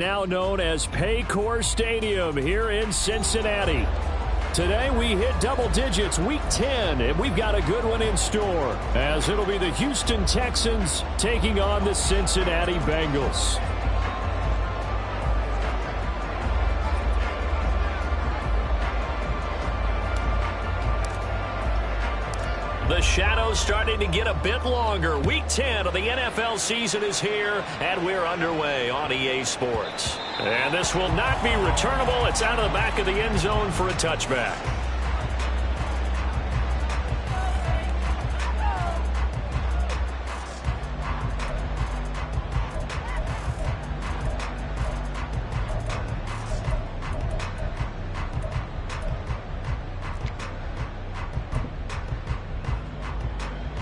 Now known as Paycor Stadium here in Cincinnati. Today we hit double digits, week 10, and we've got a good one in store, as it'll be the Houston Texans taking on the Cincinnati Bengals. The shadow's starting to get a bit longer. Week 10 of the NFL season is here, and we're underway on EA Sports. And this will not be returnable. It's out of the back of the end zone for a touchback.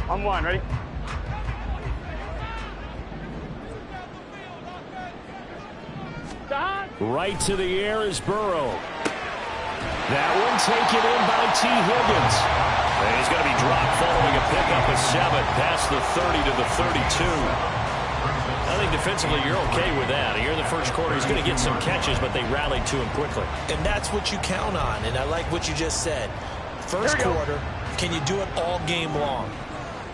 On one, ready? Right to the air is Burrow. That one taken in by T. Higgins. And he's going to be dropped following a pickup of 7 past the 30 to the 32. I think defensively you're okay with that. Here in the first quarter, he's going to get some catches, but they rallied to him quickly. And that's what you count on, and I like what you just said. First quarter, can you do it all game long?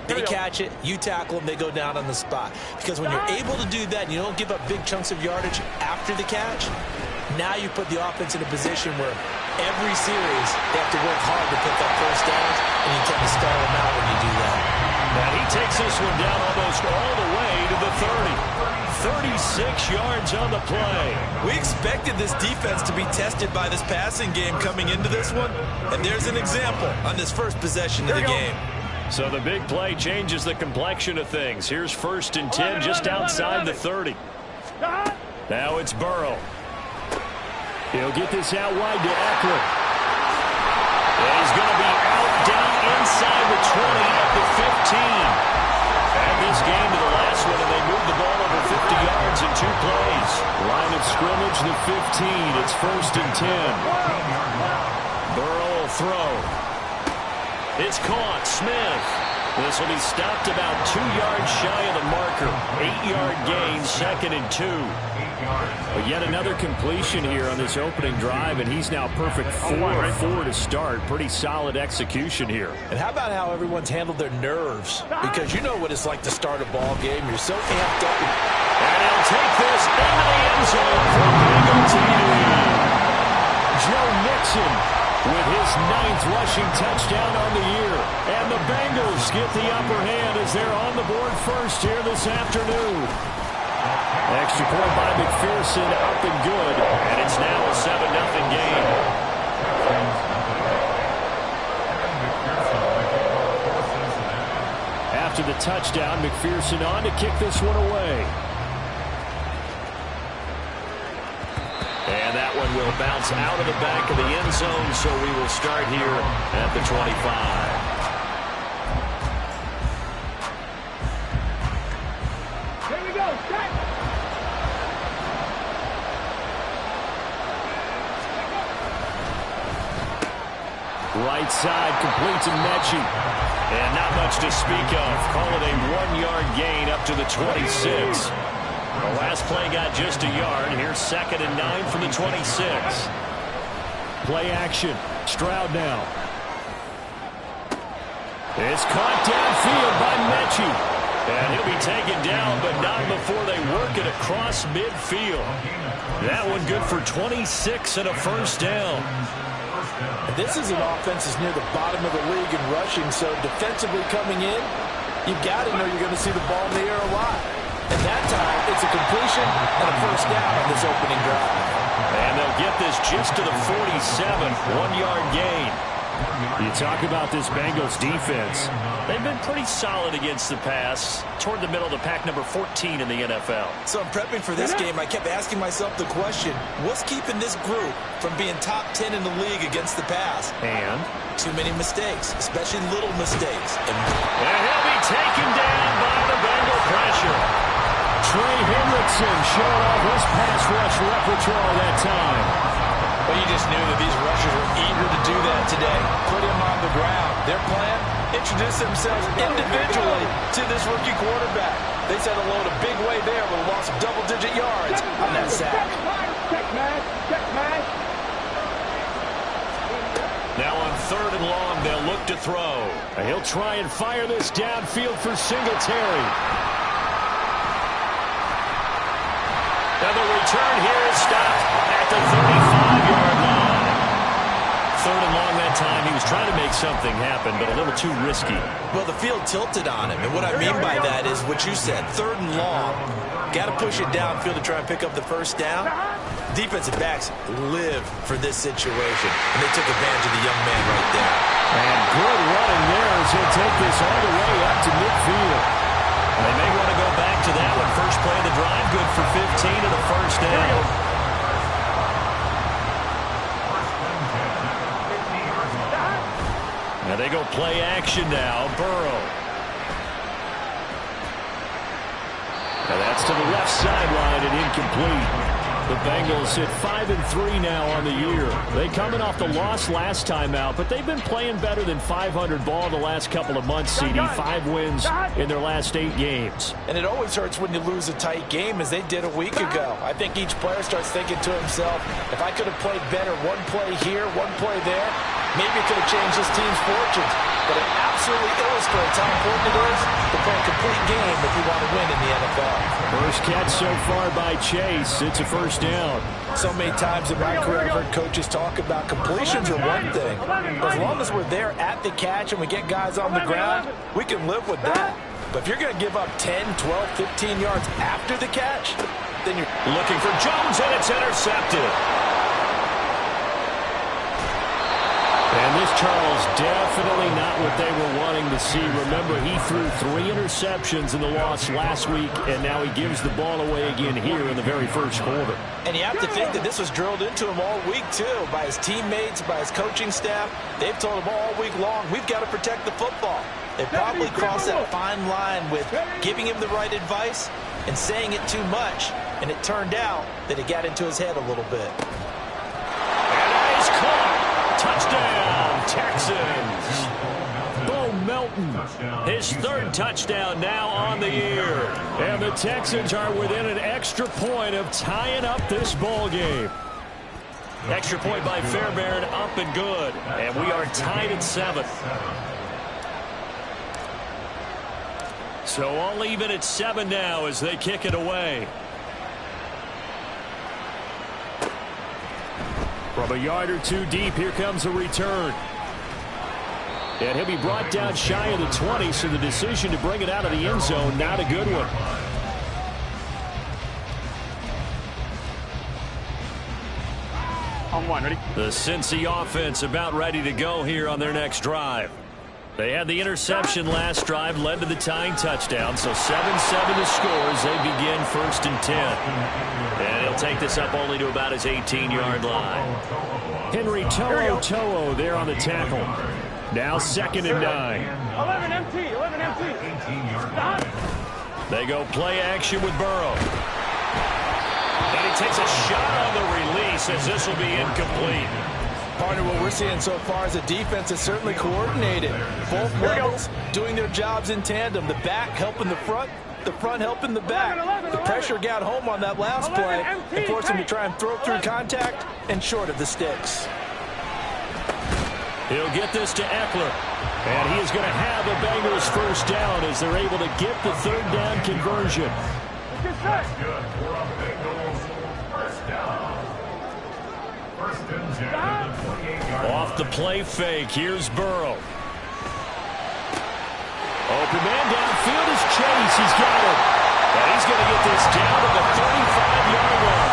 They catch it, you tackle them, they go down on the spot. Because when you're able to do that and you don't give up big chunks of yardage after the catch, now you put the offense in a position where every series they have to work hard to pick up first downs, and you tend to stall them out when you do that. And he takes this one down almost all the way to the 30. 36 yards on the play. We expected this defense to be tested by this passing game coming into this one, and there's an example on this first possession of the game. So the big play changes the complexion of things. Here's 1st and 10 just outside the 30. Now it's Burrow. He'll get this out wide to Eckler. And he's going to be out down inside the 20 at the 15. And this game to the last one, and they moved the ball over 50 yards in 2 plays. Line of scrimmage, the 15. It's 1st and 10. Burrow will throw. It's caught. Smith. This will be stopped about 2 yards shy of the marker. 8-yard gain, 2nd and 2. But yet another completion here on this opening drive, and he's now perfect 4-4 to start. Pretty solid execution here. And how about how everyone's handled their nerves? Because you know what it's like to start a ball game. You're so amped up. And he'll take this into the end zone for Bengal TD. Joe Mixon with his 9th rushing touchdown on the year. And the Bengals get the upper hand as they're on the board first here this afternoon. Extra point by McPherson, up and good. And it's now a 7-0 game. After the touchdown, McPherson on to kick this one away. And that one will bounce out of the back of the end zone, so we will start here at the 25. Here we go, set! Right side, complete to Mechie. And not much to speak of. Call it a 1-yard gain up to the 26. The last play got just a yard. Here's 2nd and 9 from the 26. Play action. Stroud now. It's caught downfield by Mechie. And he'll be taken down, but not before they work it across midfield. That one good for 26 and a first down. And this is an offense that's near the bottom of the league in rushing, so defensively coming in, you've got to know you're going to see the ball in the air a lot. And that time, it's a completion and a first down on this opening drive. And they'll get this just to the 47, 1-yard gain. You talk about this Bengals defense. They've been pretty solid against the pass, toward the middle of the pack, number 14 in the NFL. So I'm prepping for this game. I kept asking myself the question, what's keeping this group from being top 10 in the league against the pass? And? Too many mistakes, especially little mistakes. And he'll be taken down by the Bengal pressure. Trey Hendrickson showing off his pass rush repertoire that time. But you just knew that these rushers were eager to do that today. Put him on the ground. Their plan, introduce themselves individually to this rookie quarterback. They set a load a big way there with a loss of double-digit yards on that sack. Check, man. Check, man. Now on 3rd and long, they'll look to throw. And he'll try and fire this downfield for Singletary. And the return here is stopped at the 35-yard line. 3rd and long that time. He was trying to make something happen, but a little too risky. Well, the field tilted on him, and what I mean by that is what you said. 3rd and long, got to push it downfield to try and pick up the first down. Defensive backs live for this situation, and they took advantage of the young man right there. And good running there as he'll take this all the way up to midfield. And they may want to go back to that one. First play of the drive, good for 15 and a first down. Now they go play action now. Burrow. Now that's to the left sideline and incomplete. The Bengals sit 5-3 now on the year. They coming off the loss last time out, but they've been playing better than 500 ball the last couple of months, CD. 5 wins in their last 8 games. And it always hurts when you lose a tight game, as they did a week ago. I think each player starts thinking to himself, if I could have played better one play here, one play there, maybe it could have changed this team's fortunes. But it absolutely illustrates how important it is to play a complete game if you want to win in the NFL. First catch so far by Chase. It's a first down. So many times in my career, I've heard coaches talk about completions are one thing. As long as we're there at the catch and we get guys on the ground, we can live with that. But if you're going to give up 10, 12, 15 yards after the catch, then you're looking for Jones, and it's intercepted. And this, Charles, definitely not what they were wanting to see. Remember, he threw 3 interceptions in the loss last week, and now he gives the ball away again here in the very first quarter. And you have to think that this was drilled into him all week, too, by his teammates, by his coaching staff. They've told him all week long, we've got to protect the football. They probably crossed that fine line with giving him the right advice and saying it too much, and it turned out that it got into his head a little bit. And that is caught. Touchdown, Texans. Bo Melton, his 3rd touchdown now on the year. And the Texans are within an extra point of tying up this ball game. Extra point by Fairbairn, up and good. And we are tied at 7. So all even at 7 now as they kick it away. From a yard or 2 deep, here comes a return. And he'll be brought down shy of the 20, so the decision to bring it out of the end zone, not a good one. On 1, ready? The Cincy offense about ready to go here on their next drive. They had the interception last drive, led to the tying touchdown, so 7-7 to score as they begin 1st and 10. And he'll take this up only to about his 18-yard line. Henry To'o there on the tackle. Now 2nd and 9. 11 MT, 11 MT. They go play action with Burrow. And he takes a shot on the release as this will be incomplete. Partner, what we're seeing so far is a defense that's certainly coordinated. Both levels doing their jobs in tandem. The back helping the front helping the back. The pressure got home on that last play and forced him to try and throw through contact and short of the sticks. He'll get this to Eckler. And he is going to have the Bengals first down as they're able to get the 3rd down conversion. Off the play fake, here's Burrow. Open man downfield is Chase. He's got it. And he's going to get this down to the 35-yard line.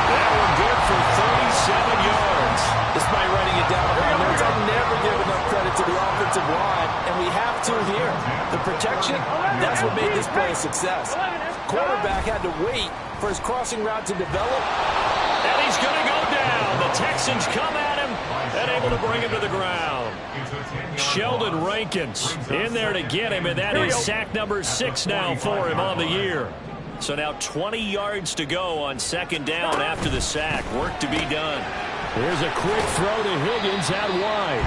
That one good for 37 yards. Despite writing it down on my notes, I never give enough credit to the offensive line, and we have to here. The protection, that's what made this play a success. Quarterback had to wait for his crossing route to develop. And he's going to go down. The Texans come at him and able to bring him to the ground. Sheldon Rankins in there to get him, and that is sack number 6 now for him on the year. So now 20 yards to go on 2nd down after the sack. Work to be done. Here's a quick throw to Higgins out wide.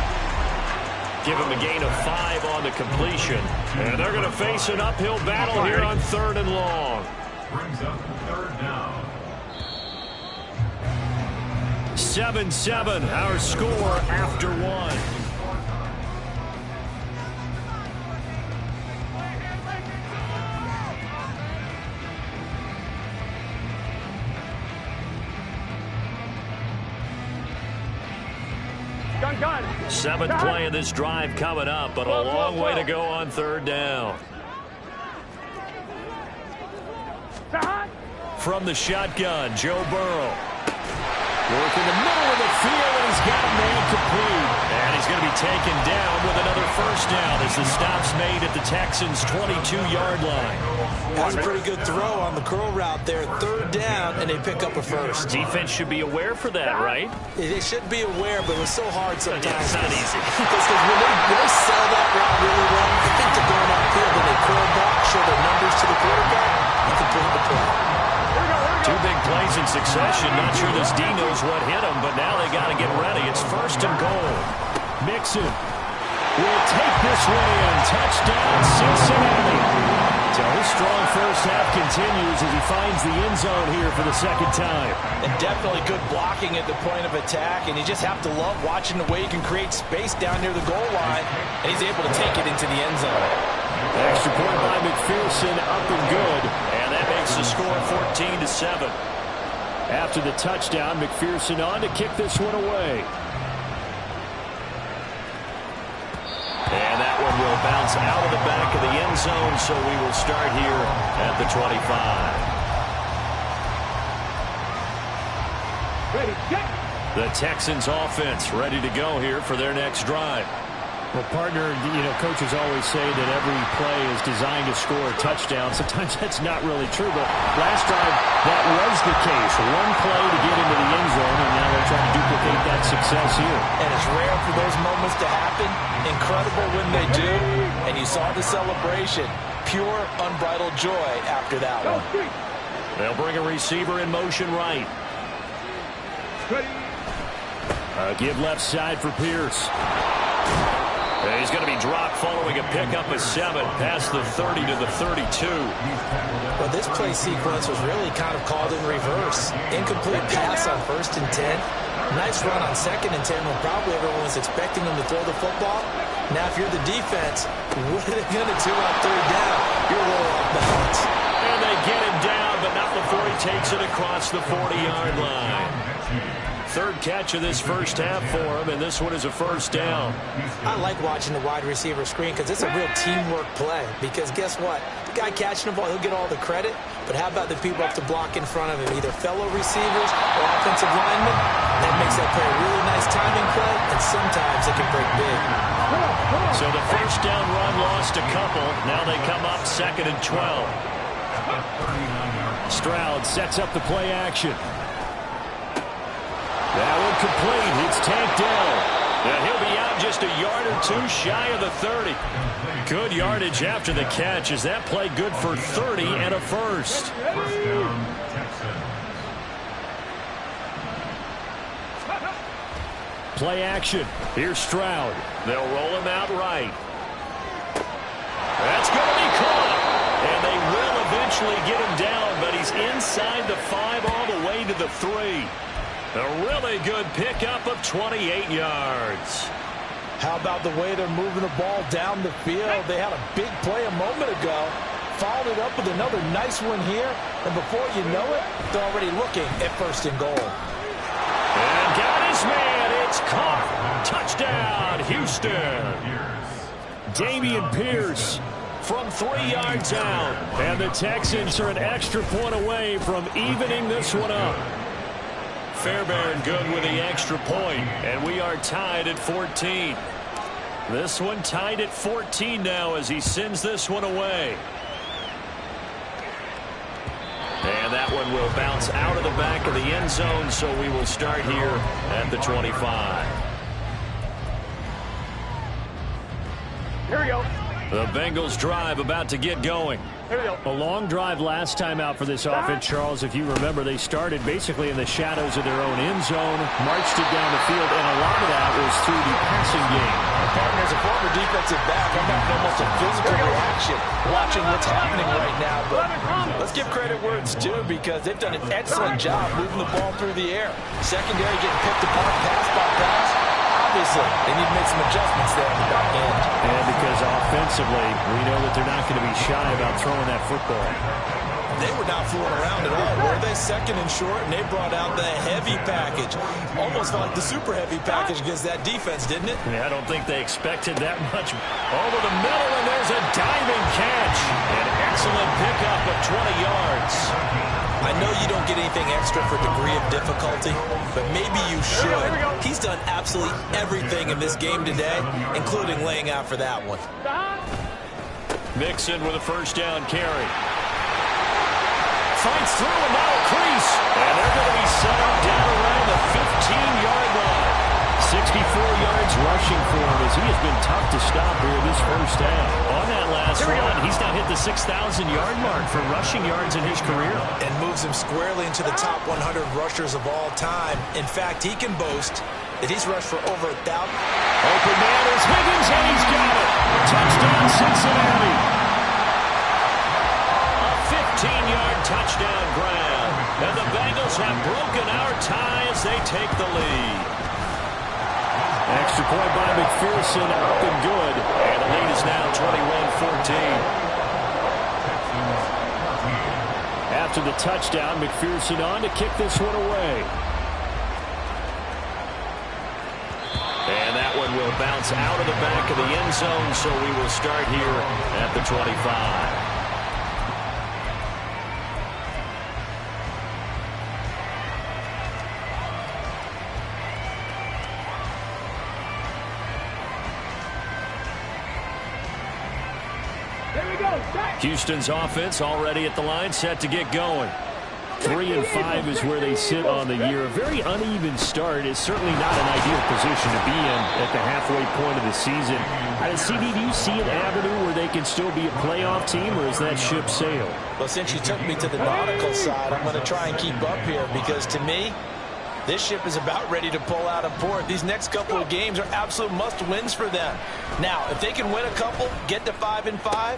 Give him a gain of 5 on the completion. And they're going to face an uphill battle here on 3rd and long. Brings up 3rd down. 7-7, our score after 1. Gun. 7th play of this drive coming up, but a long way to go on 3rd down. From the shotgun, Joe Burrow. Work in the middle of the field, and he's got a man complete. And he's going to be taken down with another 1st down as the stop's made at the Texans' 22-yard line. That's a pretty good throw on the curl route there. 3rd down, and they pick up a 1st. Defense should be aware for that, right? They should be aware, but it was so hard sometimes. Yeah, it's not easy. Because when they sell that route really well, I think they're going on field and they curl back, show their numbers to the quarterback, and complete the play. 2 big plays in succession. Not sure this D knows what hit him, but now they got to get ready. It's 1st and goal. Mixon will take this one in. Touchdown, Cincinnati. So his strong 1st half continues as he finds the end zone here for the 2nd time. And definitely good blocking at the point of attack, and you just have to love watching the way he can create space down near the goal line, and he's able to take it into the end zone. Extra point by McPherson, up and good. And that makes the score 14-7. After the touchdown, McPherson on to kick this one away. And that one will bounce out of the back of the end zone, so we will start here at the 25. Ready, check. The Texans offense ready to go here for their next drive. Well, partner, coaches always say that every play is designed to score a touchdown. Sometimes that's not really true, but last drive, that was the case. One play to get into the end zone, and now they're trying to duplicate that success here. And it's rare for those moments to happen. Incredible when they do. And you saw the celebration. Pure, unbridled joy after that one. They'll bring a receiver in motion right. Give left side for Pierce. He's going to be dropped following a pickup of 7 past the 30 to the 32. Well, this play sequence was really kind of called in reverse. Incomplete pass on 1st and 10. Nice run on 2nd and 10 when probably everyone was expecting him to throw the football. Now, if you're the defense, what are they going to do on 3rd down? You're a little off balance. And they get him down, but not before he takes it across the 40-yard line. 3rd catch of this 1st half for him, and this one is a 1st down. I like watching the wide receiver screen because it's a real teamwork play. Because guess what? The guy catching the ball, he'll get all the credit. But how about the people up to block in front of him, either fellow receivers or offensive linemen? That makes that play a really nice timing play, and sometimes it can break big. So the 1st down run lost a couple. Now they come up 2nd and 12. Stroud sets up the play action. That one complete. It's tanked down. And he'll be out just a yard or 2 shy of the 30. Good yardage after the catch. Is that play good for 30 and a 1st? 1st down, Texans. Play action. Here's Stroud. They'll roll him out right. That's going to be caught. And they will eventually get him down, but he's inside the 5 all the way to the 3. A really good pickup of 28 yards. How about the way they're moving the ball down the field? They had a big play a moment ago. Followed it up with another nice one here. And before you know it, they're already looking at 1st and goal. And got his man. It's caught. Touchdown, Houston. Damian Pierce from 3 yards out. And the Texans are an extra point away from evening this one up. Fairbairn good with the extra point, and we are tied at 14. This one tied at 14 now as he sends this one away. And that one will bounce out of the back of the end zone, so we will start here at the 25. Here we go. The Bengals drive about to get going. A long drive last time out for this offense, Charles. If you remember, they started basically in the shadows of their own end zone, marched it down the field, and a lot of that was through the passing game. partner, as a former defensive back, I'm having almost a physical reaction watching what's happening right now. But let's give credit where it's due, because they've done an excellent job moving the ball through the air. Secondary getting picked apart pass by pass. Obviously, they need to make some adjustments there in the back end. And because offensively, we know that they're not going to be shy about throwing that football. They were not fooling around at all, were they? Second and short, and they brought out the heavy package. Almost felt like the super heavy package against that defense, didn't it? Yeah, I don't think they expected that much. Over the middle, and there's a diving catch. An excellent pickup of 20 yards. I know you don't get anything extra for degree of difficulty, but maybe you should. He's done absolutely everything in this game today, including laying out for that one. Mixon with a first down carry. Fights through and now a crease. And they're going to be set up down around the 15-yard line. 64 yards rushing for him as he has been tough to stop here this first half. On that last run, he's now hit the 6,000-yard mark for rushing yards in his career. And moves him squarely into the top 100 rushers of all time. In fact, he can boast that he's rushed for over 1,000. Open man is Higgins, and he's got it. Touchdown, Cincinnati. A 15-yard touchdown grab. And the Bengals have broken our tie as they take the lead. Extra point by McPherson, up and good. And the lead is now 21-14. After the touchdown, McPherson on to kick this one away. And that one will bounce out of the back of the end zone, so we will start here at the 25. Houston's offense already at the line, set to get going. 3-5 is where they sit on the year. A very uneven start is certainly not an ideal position to be in at the halfway point of the season. CD, do you see an avenue where they can still be a playoff team, or is that ship sailed? Well, since you took me to the nautical side, I'm going to try and keep up here, because to me, this ship is about ready to pull out of port. These next couple of games are absolute must-wins for them. Now, if they can win a couple, get to 5-5,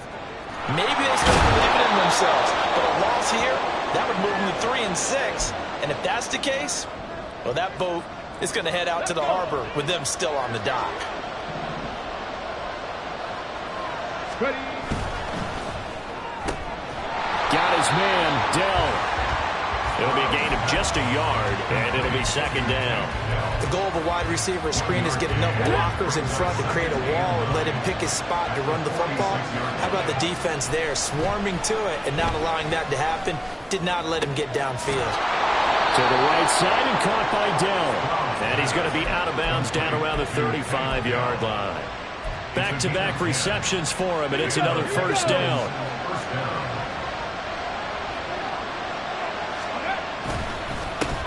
maybe they start believing in themselves. But a loss here, that would move them to 3-6. And if that's the case, well, that boat is going to head out to the harbor with them still on the dock. Got his man, Dell. It'll be a gain of just a yard, and it'll be second down. The goal of a wide receiver screen is get enough blockers in front to create a wall and let him pick his spot to run the football. How about the defense there, swarming to it and not allowing that to happen? Did not let him get downfield. To the right side and caught by Dell. And he's going to be out of bounds down around the 35-yard line. Back-to-back receptions for him, and it's another first down.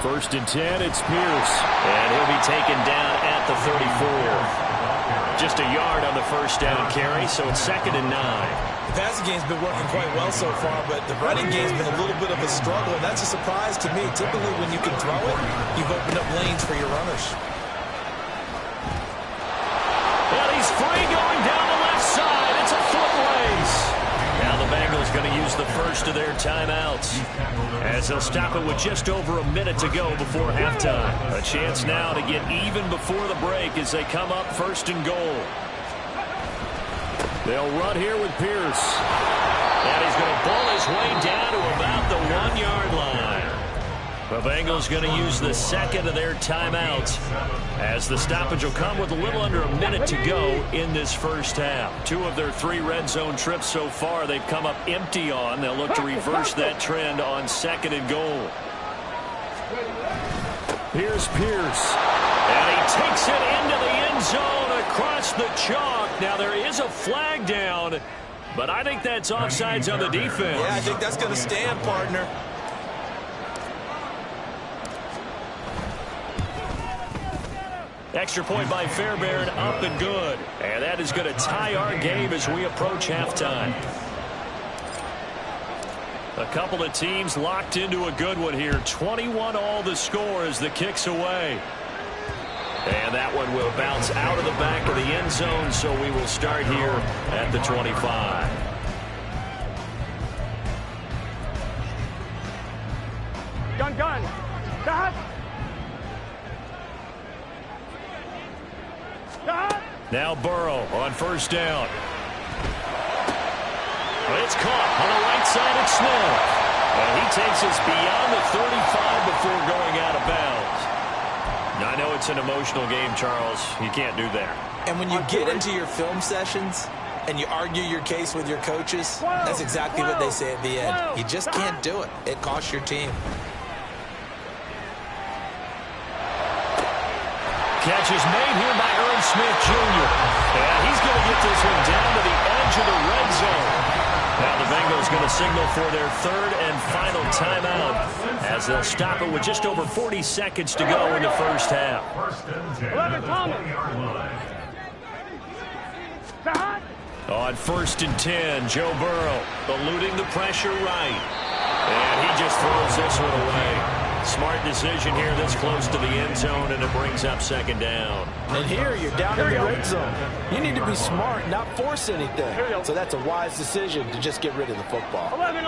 First and 10, it's Pierce. And he'll be taken down at the 34. Just a yard on the first down carry, so it's second and 9. The passing game's been working quite well so far, but the running game's been a little bit of a struggle, and that's a surprise to me. Typically, when you can throw it, you've opened up lanes for your runners. And he's free going down the left side. It's a foot race. Now the Bengals going to use the first of their timeouts, as they'll stop it with just over a minute to go before halftime. A chance now to get even before the break as they come up first and goal. They'll run here with Pierce. And he's going to pull his way down to about the 1-yard line. The Bengals going to use the second of their timeouts, as the stoppage will come with a little under a minute to go in this first half. 2 of their 3 red zone trips so far they've come up empty on. They'll look to reverse that trend on second and goal. Here's Pierce. And he takes it into the end zone across the chalk. Now there is a flag down, but I think that's offsides on the defense. Yeah, I think that's going to stand, partner. Extra point by Fairbairn, up and good. And that is going to tie our game as we approach halftime. A couple of teams locked into a good one here. 21 all the score as the kick's away. And that one will bounce out of the back of the end zone, so we will start here at the 25. Gun. Stop. Now Burrow on first down. It's caught on the right side of Smith. And he takes us beyond the 35 before going out of bounds. Now, I know it's an emotional game, Charles. You can't do that. And when you get into your film sessions and you argue your case with your coaches, that's exactly what they say at the end. You just can't do it. It costs your team. Catch is made here by Irv Smith Jr. And he's going to get this one down to the edge of the red zone. Now the Bengals going to signal for their third and final timeout as they'll stop it with just over 40 seconds to go in the first half. 11, Thomas. On first and 10, Joe Burrow eluding the pressure right. And he just throws this one away. Smart decision here this close to the end zone, and it brings up second down. And here you're down in the red zone. You need to be smart, not force anything. So that's a wise decision to just get rid of the football. 11.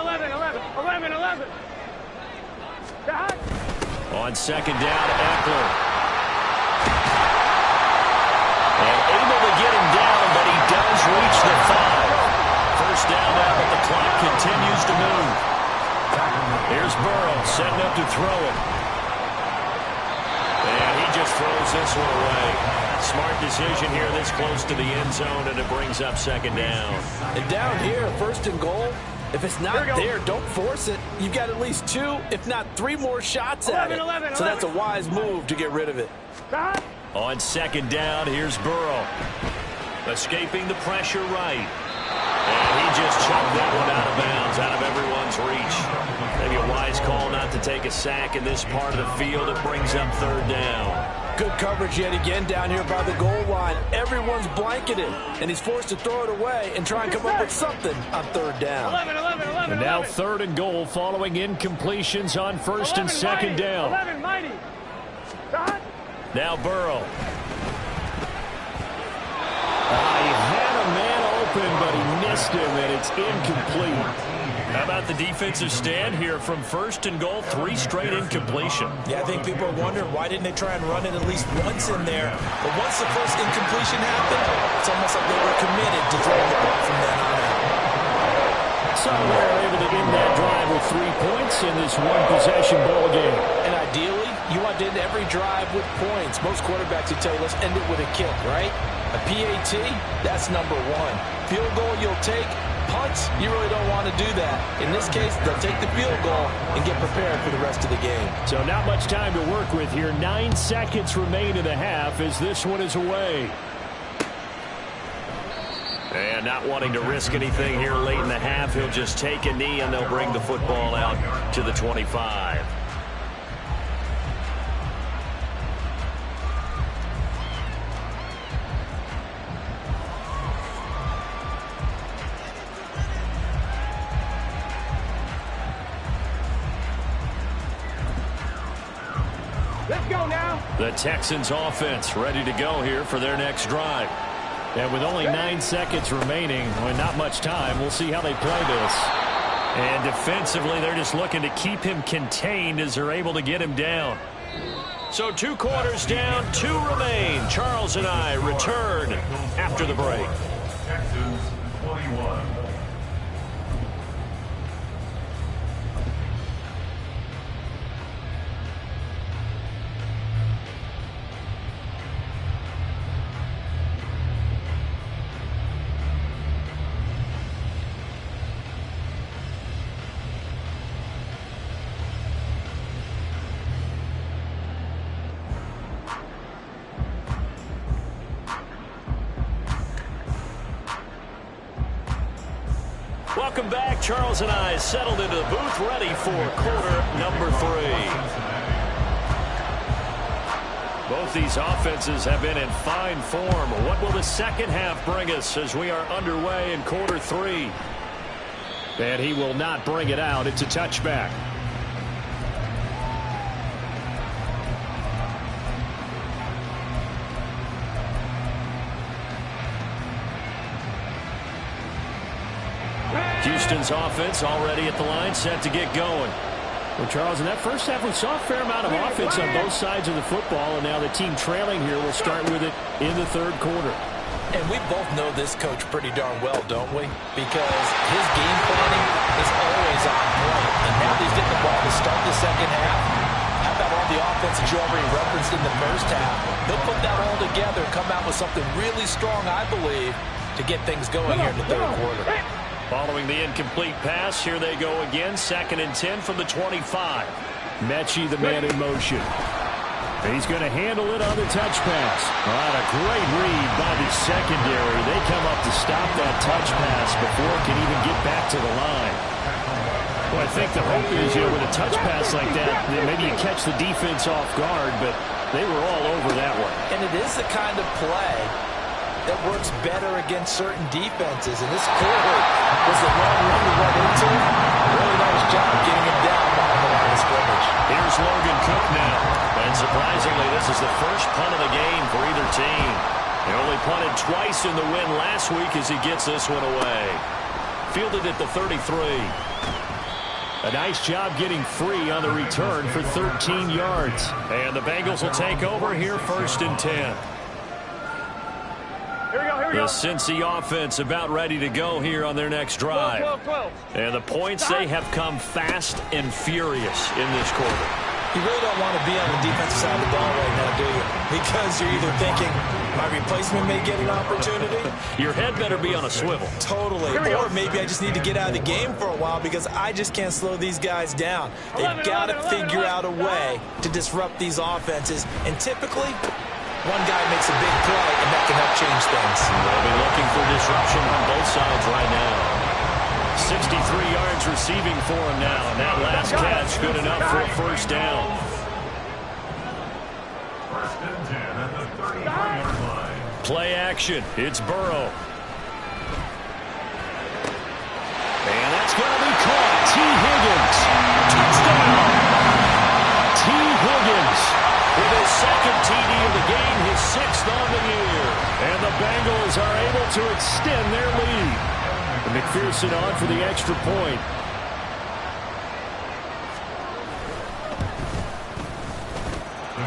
On second down, Eckler. And able to get him down, but he does reach the 5. First down now, but the clock continues to move. Here's Burrow setting up to throw it. And he just throws this one away. Smart decision here this close to the end zone, and it brings up second down. And down here, first and goal, if it's not there, don't force it. You've got at least 2, if not 3 more shots at it. So that's a wise move to get rid of it. On second down, here's Burrow. Escaping the pressure right. And he just chucked that one out of bounds, out of everyone's reach. Maybe a wise call not to take a sack in this part of the field. It brings up third down. Good coverage yet again down here by the goal line. Everyone's blanketed, and he's forced to throw it away and try and come up with something on third down. 11. And now third and goal following incompletions on first and second down. 11, Mighty. Now Burrow. He had a man open, but he missed him, and it's incomplete. How about the defensive stand here from first and goal, 3 straight incompletion. Yeah, I think people are wondering why didn't they try and run it at least once in there. But once the first incompletion happened, it's almost like they were committed to throwing the ball from then on out. So they're able to end that drive with 3 points in this one-possession ball game. And ideally, you want to end every drive with points. Most quarterbacks would tell you, let's end it with a kick, right? A PAT, that's number 1. Field goal you'll take. Punts, you really don't want to do that. In this case, they'll take the field goal and get prepared for the rest of the game. So not much time to work with here. 9 seconds remain in the half as this one is away. And not wanting to risk anything here late in the half, he'll just take a knee and they'll bring the football out to the 25. Let's go now. The Texans offense ready to go here for their next drive. And with only 9 seconds remaining, and not much time, we'll see how they play this. And defensively, they're just looking to keep him contained as they're able to get him down. So 2 quarters down, 2 remain. Charles and I return after the break. Texans 21. Welcome back. Charles and I settled into the booth, ready for quarter number 3. Both these offenses have been in fine form. What will the second half bring us as we are underway in quarter 3? And he will not bring it out. It's a touchback. Houston's offense already at the line, set to get going. Well, Charles, in that first half, we saw a fair amount of offense on both sides of the football, and now the team trailing here will start with it in the third quarter. And we both know this coach pretty darn well, don't we? Because his game planning is always on point. And now he's getting the ball to start the second half. How about all the offense that you already referenced in the first half? They'll put that all together and come out with something really strong, I believe, to get things going here in the third quarter. Following the incomplete pass, here they go again. 2nd and 10 from the 25. Mechie, the man in motion. He's going to handle it on the touch pass. What a great read by the secondary. They come up to stop that touch pass before it can even get back to the line. Well, I think the hope is, with a touch pass like that, maybe you catch the defense off guard, but they were all over that one. And it is the kind of play that works better against certain defenses. And this clearly was the wrong run to run into. Really nice job getting him down behind the line of scrimmage. Here's Logan Cook now. And surprisingly, this is the first punt of the game for either team. They only punted twice in the win last week as he gets this one away. Fielded at the 33. A nice job getting free on the return for 13 yards. And the Bengals will take over here, 1st and 10. The Cincy offense about ready to go here on their next drive. 12. And the points, they have come fast and furious in this quarter. You really don't want to be on the defensive side of the ball right now, do you? Because you're either thinking, my replacement may get an opportunity. Your head better be on a swivel. Totally. Or maybe I just need to get out of the game for a while because I just can't slow these guys down. They've got to figure out a way to disrupt these offenses. And typically, one guy makes a big play, and that can help change things. They'll be looking for disruption on both sides right now. 63 yards receiving for him now, and that last catch good enough for a first down. 1st and 10 at the 33-yard line. Play action. It's Burrow. And that's going to be caught. T. Higgins. Touchdown. T. Higgins with his 2nd TD of the game, his 6th on the year. And the Bengals are able to extend their lead. McPherson on for the extra point.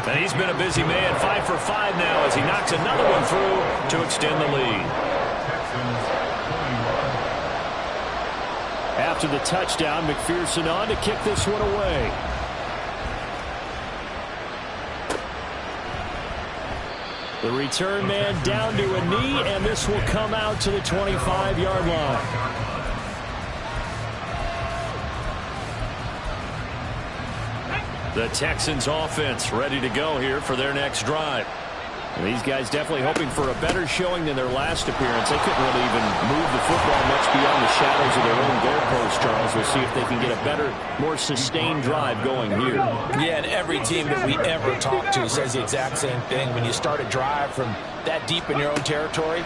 And he's been a busy man, 5 for 5 now as he knocks another one through to extend the lead. After the touchdown, McPherson on to kick this one away. The return man down to a knee, and this will come out to the 25-yard line. The Texans offense ready to go here for their next drive. And these guys definitely hoping for a better showing than their last appearance. They couldn't really even move the football much beyond the shadows of their own goalpost, Charles. We'll see if they can get a better, more sustained drive going here. Yeah, and every team that we ever talk to says the exact same thing. When you start a drive from that deep in your own territory,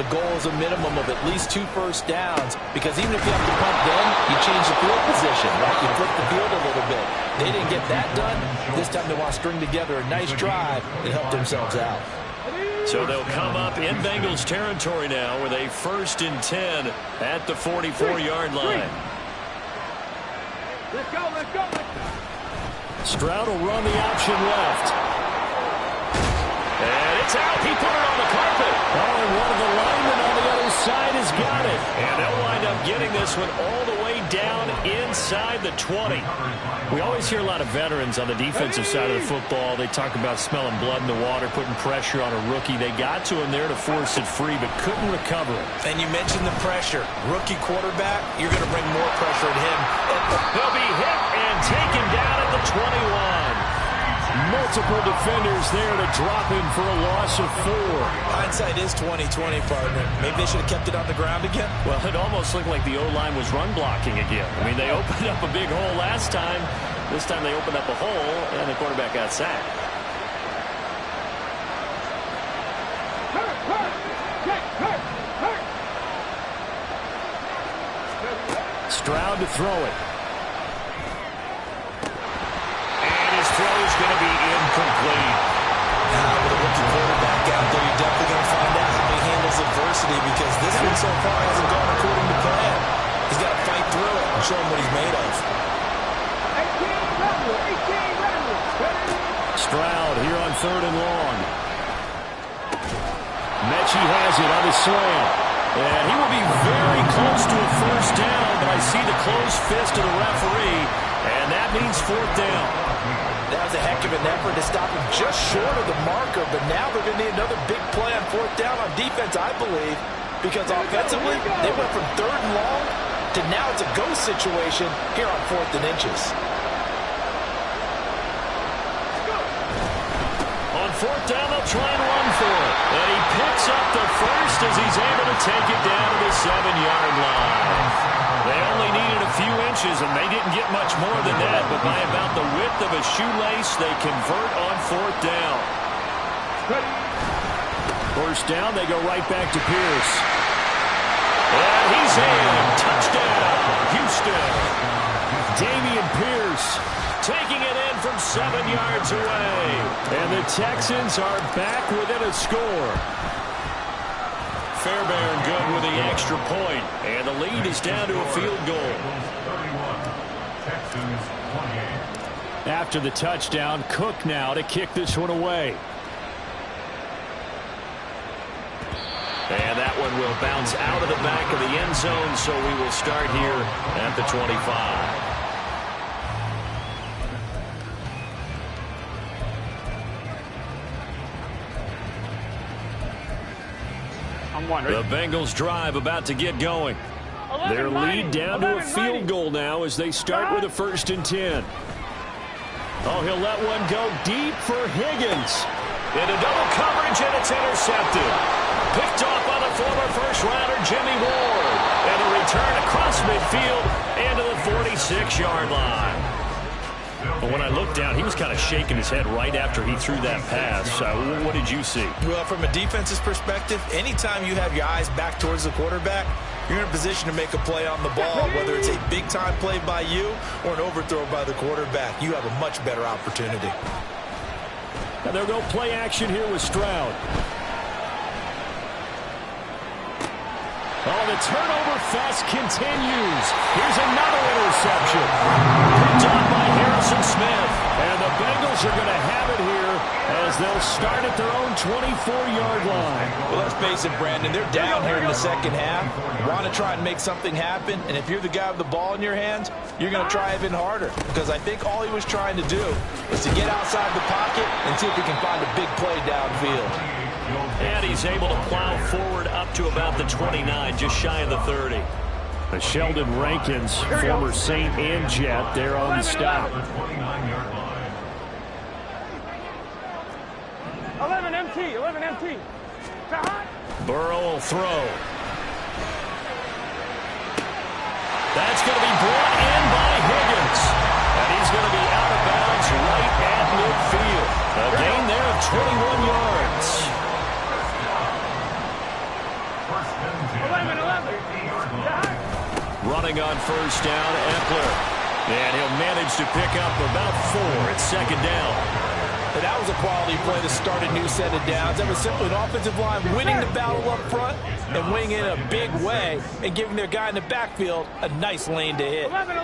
the goal is a minimum of at least 2 first downs, because even if you have to punt then, you change the field position, right? You flip the field a little bit. They didn't get that done. This time they want to string together a nice drive and help themselves out. So they'll come up in Bengals territory now with a 1st and 10 at the 44-yard line. Let's go. Stroud will run the option left. And it's out. He put it on the carpet. Oh, and one of the linemen on the other side has got it. And they'll wind up getting this one all the way down inside the 20. We always hear a lot of veterans on the defensive side of the football. They talk about smelling blood in the water, putting pressure on a rookie. They got to him there to force it free, but couldn't recover it. And you mentioned the pressure. Rookie quarterback, you're going to bring more pressure at him. He'll be hit and taken down at the 21. Multiple defenders there to drop him for a loss of 4. Hindsight is 20/20, partner. Maybe they should have kept it on the ground again. Well, it almost looked like the O-line was run blocking again. I mean, they opened up a big hole last time. This time they opened up a hole, and the quarterback got sacked. Stroud to throw it. Throw is going to be incomplete. Now, with a rookie quarterback out there, you're definitely going to find out how he handles adversity, because this one so far hasn't gone according to plan. He's got to show him what he's made of. 18 Rebel. Stroud here on 3rd and long. Mechie has it on his slam. And he will be very close to a first down, but I see the closed fist of the referee, and that means 4th down. That was a heck of an effort to stop him just short of the marker, but now they're going to need another big play on 4th down on defense, I believe, because offensively, they went from 3rd and long to now it's a go situation here on 4th and inches. On 4th down, they'll try and run for it. And he picks up the first as he's able to take it down to the 7-yard line. They only needed a few inches, and they didn't get much more than that, but by about the width of a shoelace, they convert on 4th down. First down, they go right back to Pierce. And he's in. Touchdown, Houston. Damian Pierce taking it in from 7 yards away. And the Texans are back within a score. Fairbairn good with the extra point, and the lead is down to a field goal. After the touchdown, Cook now to kick this one away. And that one will bounce out of the back of the end zone, so we will start here at the 25. The Bengals drive about to get going. Their lead down to a field goal now as they start with a 1st and 10. Oh, he'll let one go deep for Higgins. Into double coverage, and it's intercepted. Picked off by the former first-rounder Jimmy Ward. And a return across midfield and to the 46-yard line. But when I looked down, he was kind of shaking his head right after he threw that pass. What did you see? Well, from a defense's perspective, anytime you have your eyes back towards the quarterback, you're in a position to make a play on the ball, whether it's a big-time play by you or an overthrow by the quarterback. You have a much better opportunity. And they'll go play action here with Stroud. Oh, the turnover fest continues. Here's another interception. Picked off by Harrison Smith. And the Bengals are going to have it here as they'll start at their own 24-yard line. Well, let's face it, Brandon, they're down here in the second half. Want to try and make something happen, and if you're the guy with the ball in your hands, you're going to try even harder, because I think all he was trying to do was to get outside the pocket and see if he can find a big play downfield. And he's able to plow forward up to about the 29, just shy of the 30. Sheldon Rankins, former Saint and Jet, there on the stop. 11 MT. Burrow will throw. That's going to be brought in by Higgins. And he's going to be out of bounds right at midfield. A gain there of 21 yards. 11. Running on first down, Eckler. And he'll manage to pick up about 4 at second down. And that was a quality play to start a new set of downs. That was simply an offensive line winning the battle up front and winning it in a big way and giving their guy in the backfield a nice lane to hit. 11.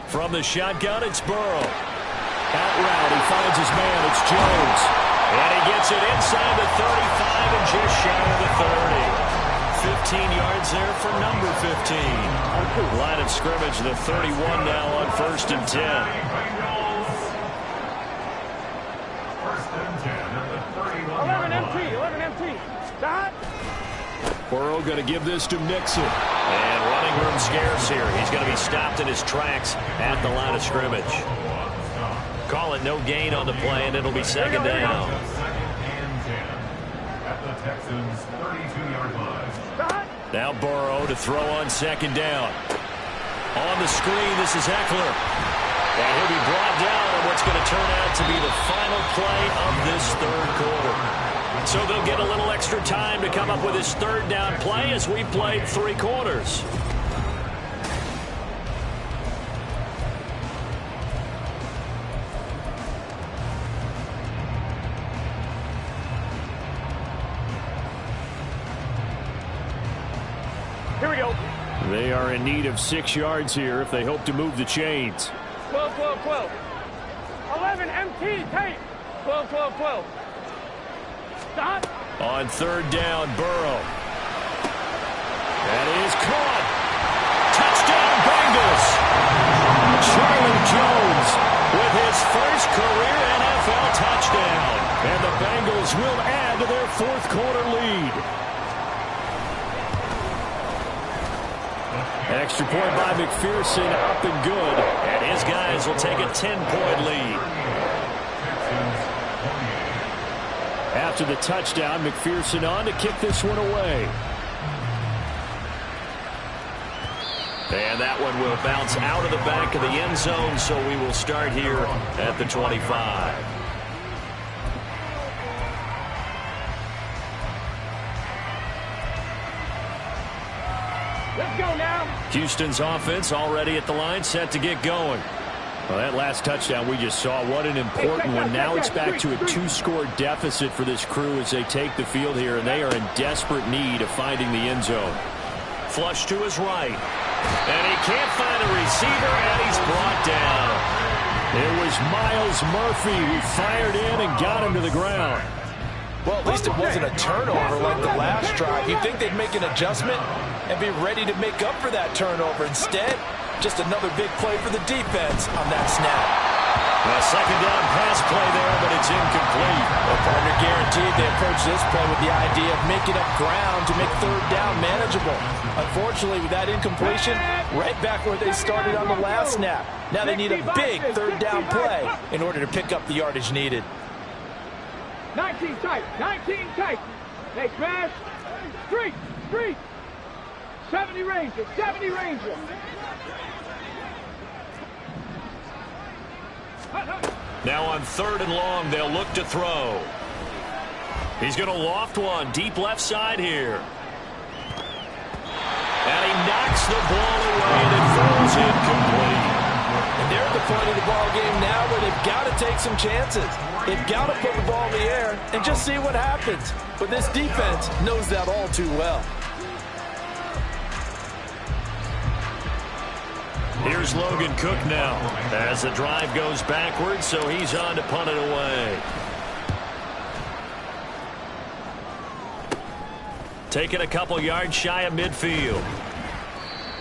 From the shotgun, it's Burrow. Out route, he finds his man. It's Jones. And he gets it inside the 35 and just shy of the 30. 15 yards there for number 15. Line of scrimmage, the 31 now on 1st and 10. 11 MT. Burrow going to give this to Mixon. And running room scarce here. He's going to be stopped in his tracks at the line of scrimmage. Call it no gain on the play, and it'll be second down. At the Texans' 32-yard line. Now Burrow to throw on second down. On the screen, this is Eckler. And he'll be brought down on what's going to turn out to be the final play of this third quarter. So they'll get a little extra time to come up with his third down play as we played 3 quarters. Here we go. They are in need of 6 yards here if they hope to move the chains. 12, 12, 12. 11, MT, tape. 12, 12, 12. Stop. On third down, Burrow. That is caught. Touchdown, Bengals. Charlie Jones with his first career NFL touchdown. And the Bengals will add to their fourth quarter lead. Extra point by McPherson, up and good. And his guys will take a 10-point lead. After the touchdown, McPherson on to kick this one away. And that one will bounce out of the back of the end zone, so we will start here at the 25. Let's go now. Houston's offense already at the line, set to get going. Well, that last touchdown we just saw, what an important one. Now it's back to a 2-score deficit for this crew as they take the field here, and they are in desperate need of finding the end zone. Flush to his right. And he can't find a receiver, and he's brought down. It was Miles Murphy who fired in and got him to the ground. Well, at least it wasn't a turnover like the last drive. You'd think they'd make an adjustment and be ready to make up for that turnover. Instead, just another big play for the defense on that snap. A second down pass play there, but it's incomplete. Well, partner guaranteed they approach this play with the idea of making up ground to make third down manageable. Unfortunately, with that incompletion, right back where they started on the last snap. Now they need a big third down play in order to pick up the yardage needed. 19 tight. 19 tight. Hey, smash. Street. Street. 70 Ranger. 70 Ranger. Now on third and long, they'll look to throw. He's going to loft one deep left side here. And he knocks the ball away and it falls incomplete. And they're at the point of the ball game now where they've got to take some chances. They've got to put the ball in the air and just see what happens. But this defense knows that all too well. Here's Logan Cook now as the drive goes backwards, so he's on to punt it away. Taking a couple yards shy of midfield.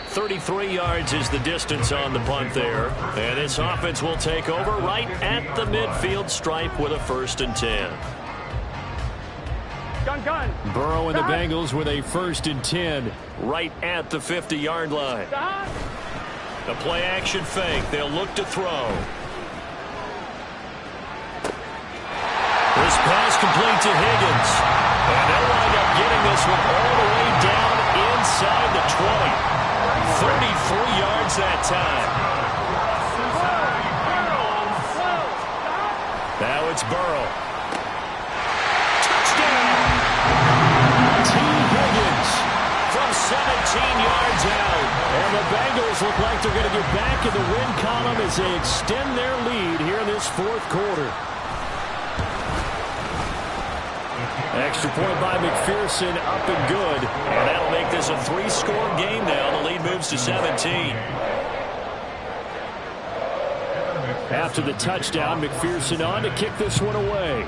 33 yards is the distance on the punt there. And this offense will take over right at the midfield stripe with a 1st and 10. Gun. Burrow and the Bengals with a 1st and 10. Right at the 50-yard line. Stop. A play-action fake. They'll look to throw. This pass complete to Higgins. And they'll wind up getting this one all the way down inside the 20. 33 yards that time. Now it's Burrow. Touchdown! T. Higgins from 17 yards out. And the Bengals look like they're going to get back in the win column as they extend their lead here in this fourth quarter. Extra point by McPherson, up and good. And that'll make this a 3-score game now. The lead moves to 17. After the touchdown, McPherson on to kick this one away.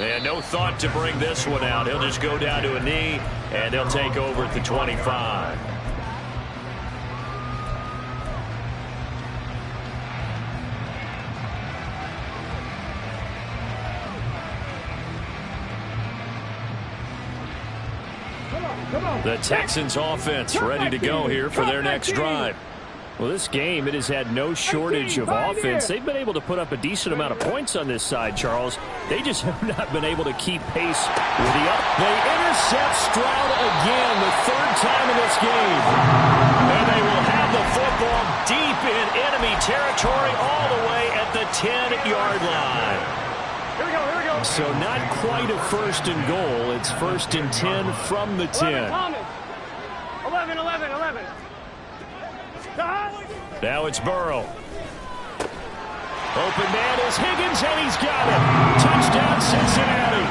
And no thought to bring this one out. He'll just go down to a knee, and they'll take over at the 25. The Texans offense ready to go here for their next drive. Well, this game, it has had no shortage of offense. They've been able to put up a decent amount of points on this side, Charles. They just have not been able to keep pace with the up. They intercept Stroud again, the 3rd time in this game. And they will have the football deep in enemy territory all the way at the 10-yard line. Here we go. So not quite a 1st and goal. It's 1st and 10 from the 10. 11. Now it's Burrow. Open man is Higgins, and he's got it. Touchdown, Cincinnati.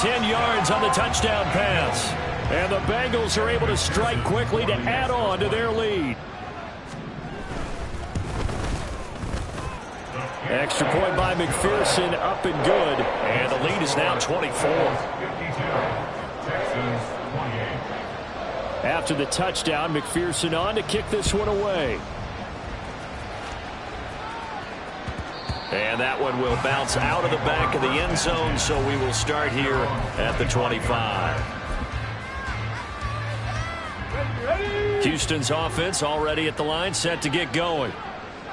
10 yards on the touchdown pass. And the Bengals are able to strike quickly to add on to their lead. Extra point by McPherson, up and good. And the lead is now 24. After the touchdown, McPherson on to kick this one away. And that one will bounce out of the back of the end zone, so we will start here at the 25. Houston's offense already at the line, set to get going.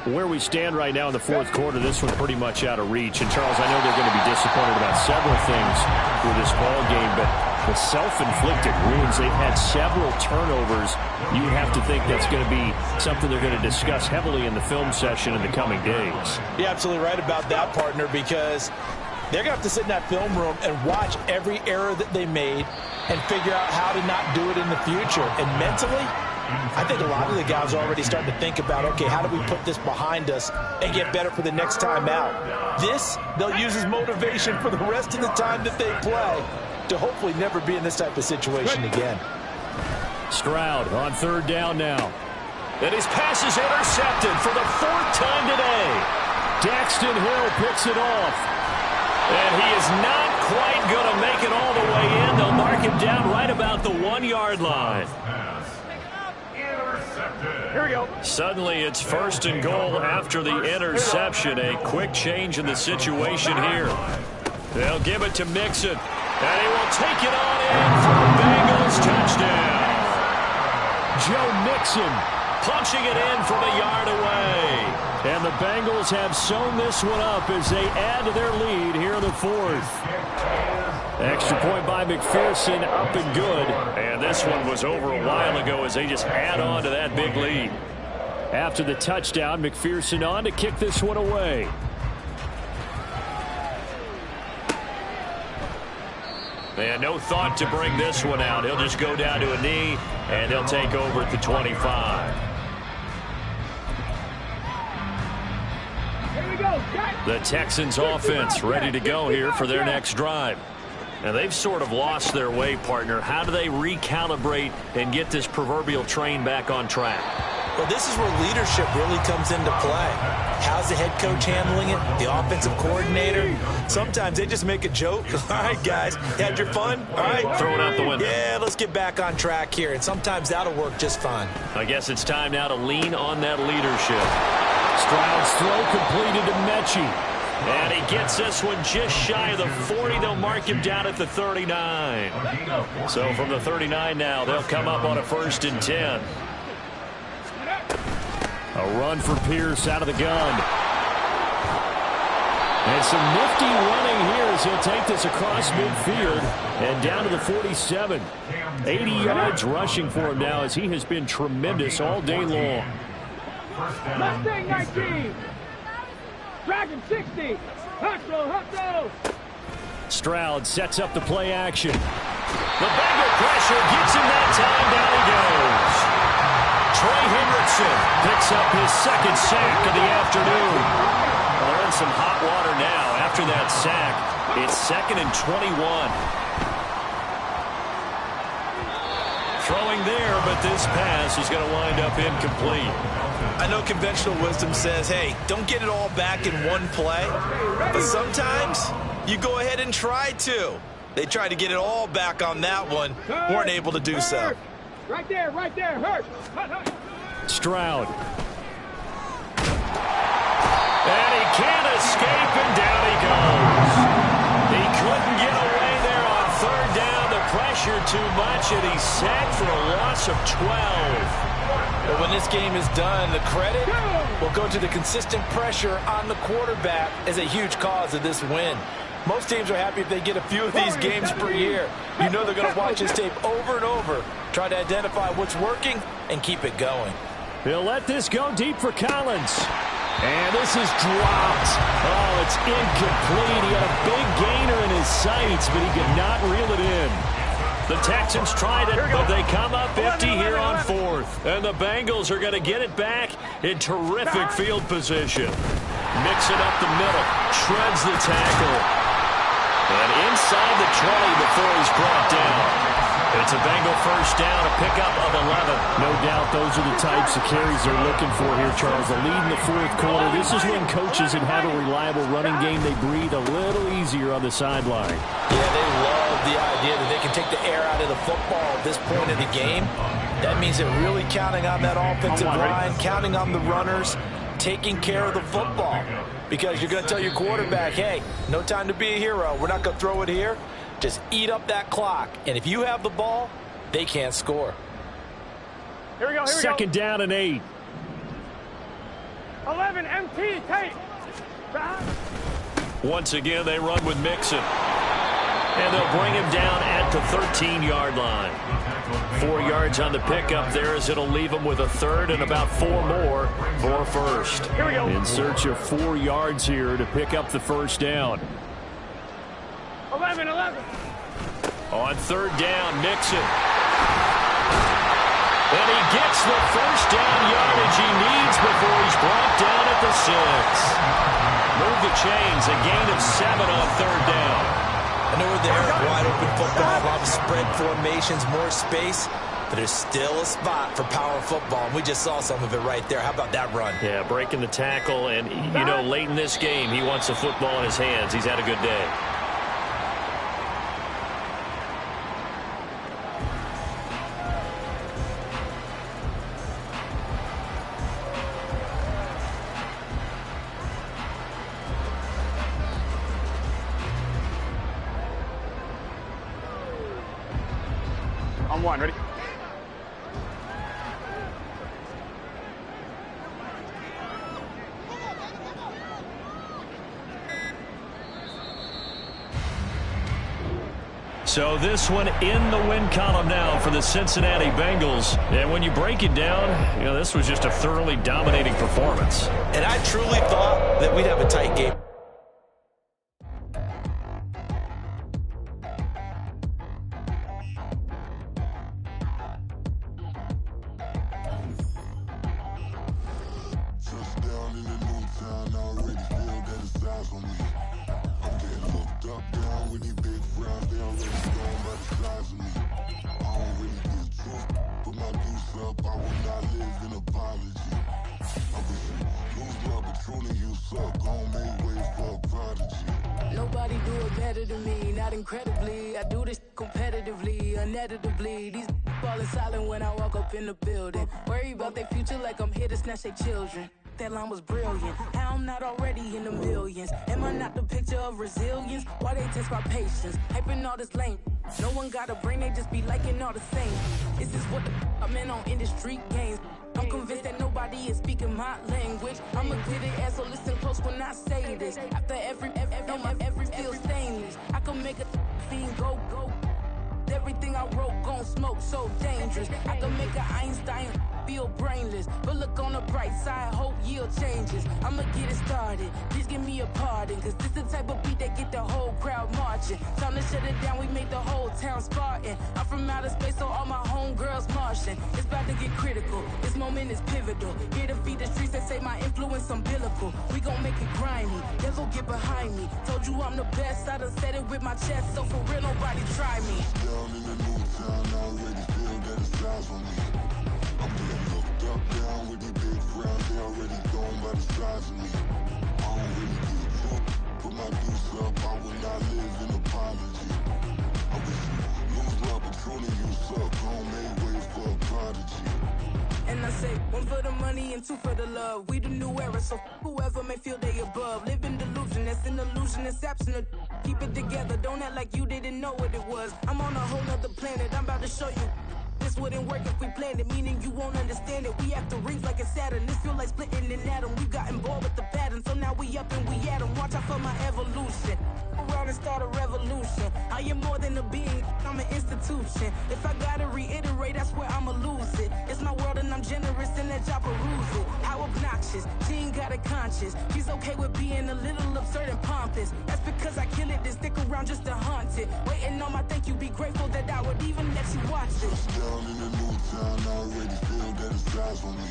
Where we stand right now in the fourth quarter, this one pretty much out of reach. And, Charles, I know they're going to be disappointed about several things with this ball game, but the self-inflicted wounds, they've had several turnovers. You have to think that's going to be something they're going to discuss heavily in the film session in the coming days. You're absolutely right about that, partner, because they're going to have to sit in that film room and watch every error that they made and figure out how to not do it in the future. And mentally, I think a lot of the guys are already starting to think about, okay, how do we put this behind us and get better for the next time out? This, they'll use as motivation for the rest of the time that they play to hopefully never be in this type of situation again. Stroud on third down now. And his pass is intercepted for the fourth time today. Daxton Hill picks it off. And he is not quite going to make it all the way in. They'll mark him down right about the 1 yard line. Here we go. Suddenly it's first and goal after the interception. A quick change in the situation here. They'll give it to Mixon. And he will take it on in for the Bengals touchdown. Joe Mixon punching it in from a yard away. And the Bengals have sewn this one up as they add to their lead here in the fourth. Extra point by McPherson, up and good. And this one was over a while ago as they just add on to that big lead. After the touchdown, McPherson on to kick this one away. And no thought to bring this one out. He'll just go down to a knee, and they'll take over at the 25. Here we go. The Texans offense ready to go here for their next drive. And they've sort of lost their way, partner. How do they recalibrate and get this proverbial train back on track? Well, this is where leadership really comes into play. How's the head coach handling it? The offensive coordinator? Sometimes they just make a joke. All right, guys, had your fun? All right. Throw it out the window. Yeah, let's get back on track here. And sometimes that'll work just fine. I guess it's time now to lean on that leadership. Stroud's throw completed to Mechie. And he gets this one just shy of the 40. They'll mark him down at the 39. So from the 39 now, they'll come up on a 1st and 10. A run for Pierce out of the gun. And some nifty running here as he'll take this across midfield and down to the 47. 80 yards rushing for him now as he has been tremendous all day long. Mustang 19. Dragon 60. Hustle. Stroud sets up the play action. The Bengal pressure gets him that time. Down he goes. Trey Hendrickson picks up his second sack of the afternoon. Well, they're in some hot water now. After that sack, it's 2nd and 21. Throwing there, but this pass is going to wind up incomplete. I know conventional wisdom says, hey, don't get it all back in one play. But sometimes you go ahead and try to. They tried to get it all back on that one. Weren't able to do so. Right there. Hurt. Stroud. And he can't escape, and down he goes. He couldn't get away there on 3rd down. The pressure too much, and he's sacked for a loss of 12. But when this game is done, the credit will go to the consistent pressure on the quarterback as a huge cause of this win. Most teams are happy if they get a few of these games per year. You know they're going to watch this tape over and over, try to identify what's working and keep it going. He'll let this go deep for Collins. And this is dropped. Oh, it's incomplete. He had a big gainer in his sights, but he could not reel it in. The Texans tried it, but they come up empty here on 4th. And the Bengals are going to get it back in terrific field position. Mix it up the middle. Shreds the tackle. And inside the 20 before he's brought down. It's a Bengal first down, a pickup of 11. No doubt those are the types of carries they're looking for here, Charles. A lead in the fourth quarter. This is when coaches that have a reliable running game, they breathe a little easier on the sideline. Yeah, they love the idea that they can take the air out of the football at this point in the game. That means they're really counting on that offensive line, counting on the runners, taking care of the football. Because you're going to tell your quarterback, hey, no time to be a hero. We're not going to throw it here. Just eat up that clock. And if you have the ball, they can't score. Here we go, Second down and 8. 11, MT, tape. Once again, they run with Mixon. And they'll bring him down at the 13-yard line. 4 yards on the pickup there as it'll leave him with a third and about 4 more for first. Here we go. In search of 4 yards here to pick up the first down. 11. On third down, Mixon. And he gets the first down yardage he needs before he's brought down at the 6. Move the chains, a gain of 7 on third down. I know we're there, wide open football, a lot of spread formations, more space, but there's still a spot for power football, and we just saw some of it right there. How about that run? Yeah, breaking the tackle, and, you know, late in this game, he wants the football in his hands. He's had a good day. On 1, ready? So this one in the win column now for the Cincinnati Bengals. And when you break it down, you know, this was just a thoroughly dominating performance. And I truly thought that we'd have a tight game. Nobody do it better than me, not incredibly. I do this competitively, uneditably. These falling silent when I walk up in the building. Worry about their future like I'm here to snatch their children. That line was brilliant. How I'm not already in the millions. Am I not the picture of resilience? Why they test my patience? Hyping all this lame. No one got a brain, they just be liking all the same. This is what the I'm in on industry games. I'm convinced that nobody is speaking my language. I'm a good ass, so listen close when I say this. After every feel stainless. I can make a fiend go. Everything I wrote gon' smoke, so dangerous. I can make an Einstein feel brainless. But look on the bright side, hope yield changes. I'ma get it started, please give me a pardon. Cause this the type of beat that get the whole crowd marching. Time to shut it down, we make the whole town Spartan. I'm from outer space, so all my homegirls Martian. It's about to get critical, this moment is pivotal. Here to feed the streets that say my influence umbilical. We gon' make it grimy, devil get behind me. Told you I'm the best, I done said it with my chest. So for real, nobody try me. Down in the new town, I already feel that it's eyes on me. I'm getting looked up, down with these big frowns, they already gone by the size of me. I don't really get took, put my deuce up, I will not live in apology. I wish you lose love, but truly you suck, homemade ways for a prodigy. And I say, 1 for the money and 2 for the love. We the new era, so whoever may feel they above. Live in delusion, that's an illusion, it's absent. Keep it together, don't act like you didn't know what it was. I'm on a whole nother planet, I'm about to show you. This wouldn't work if we planned it, meaning you won't understand it. We have to rings like it's Saturn. This feel like splitting an atom. We got involved with the pattern, so now we up and we at 'em. Watch out for my evolution. Around and start a revolution. I am more than a being, I'm an institution. If I gotta reiterate, that's where I'ma lose it. It's my world and I'm generous and let y'all peruse it. How obnoxious, she ain't got a conscience. She's okay with being a little absurd and pompous. That's because I kill it, then stick around just to haunt it. Waiting on my thank you, be grateful that I would even let you watch this. Down in the new town, I already feel that it's eyes on me.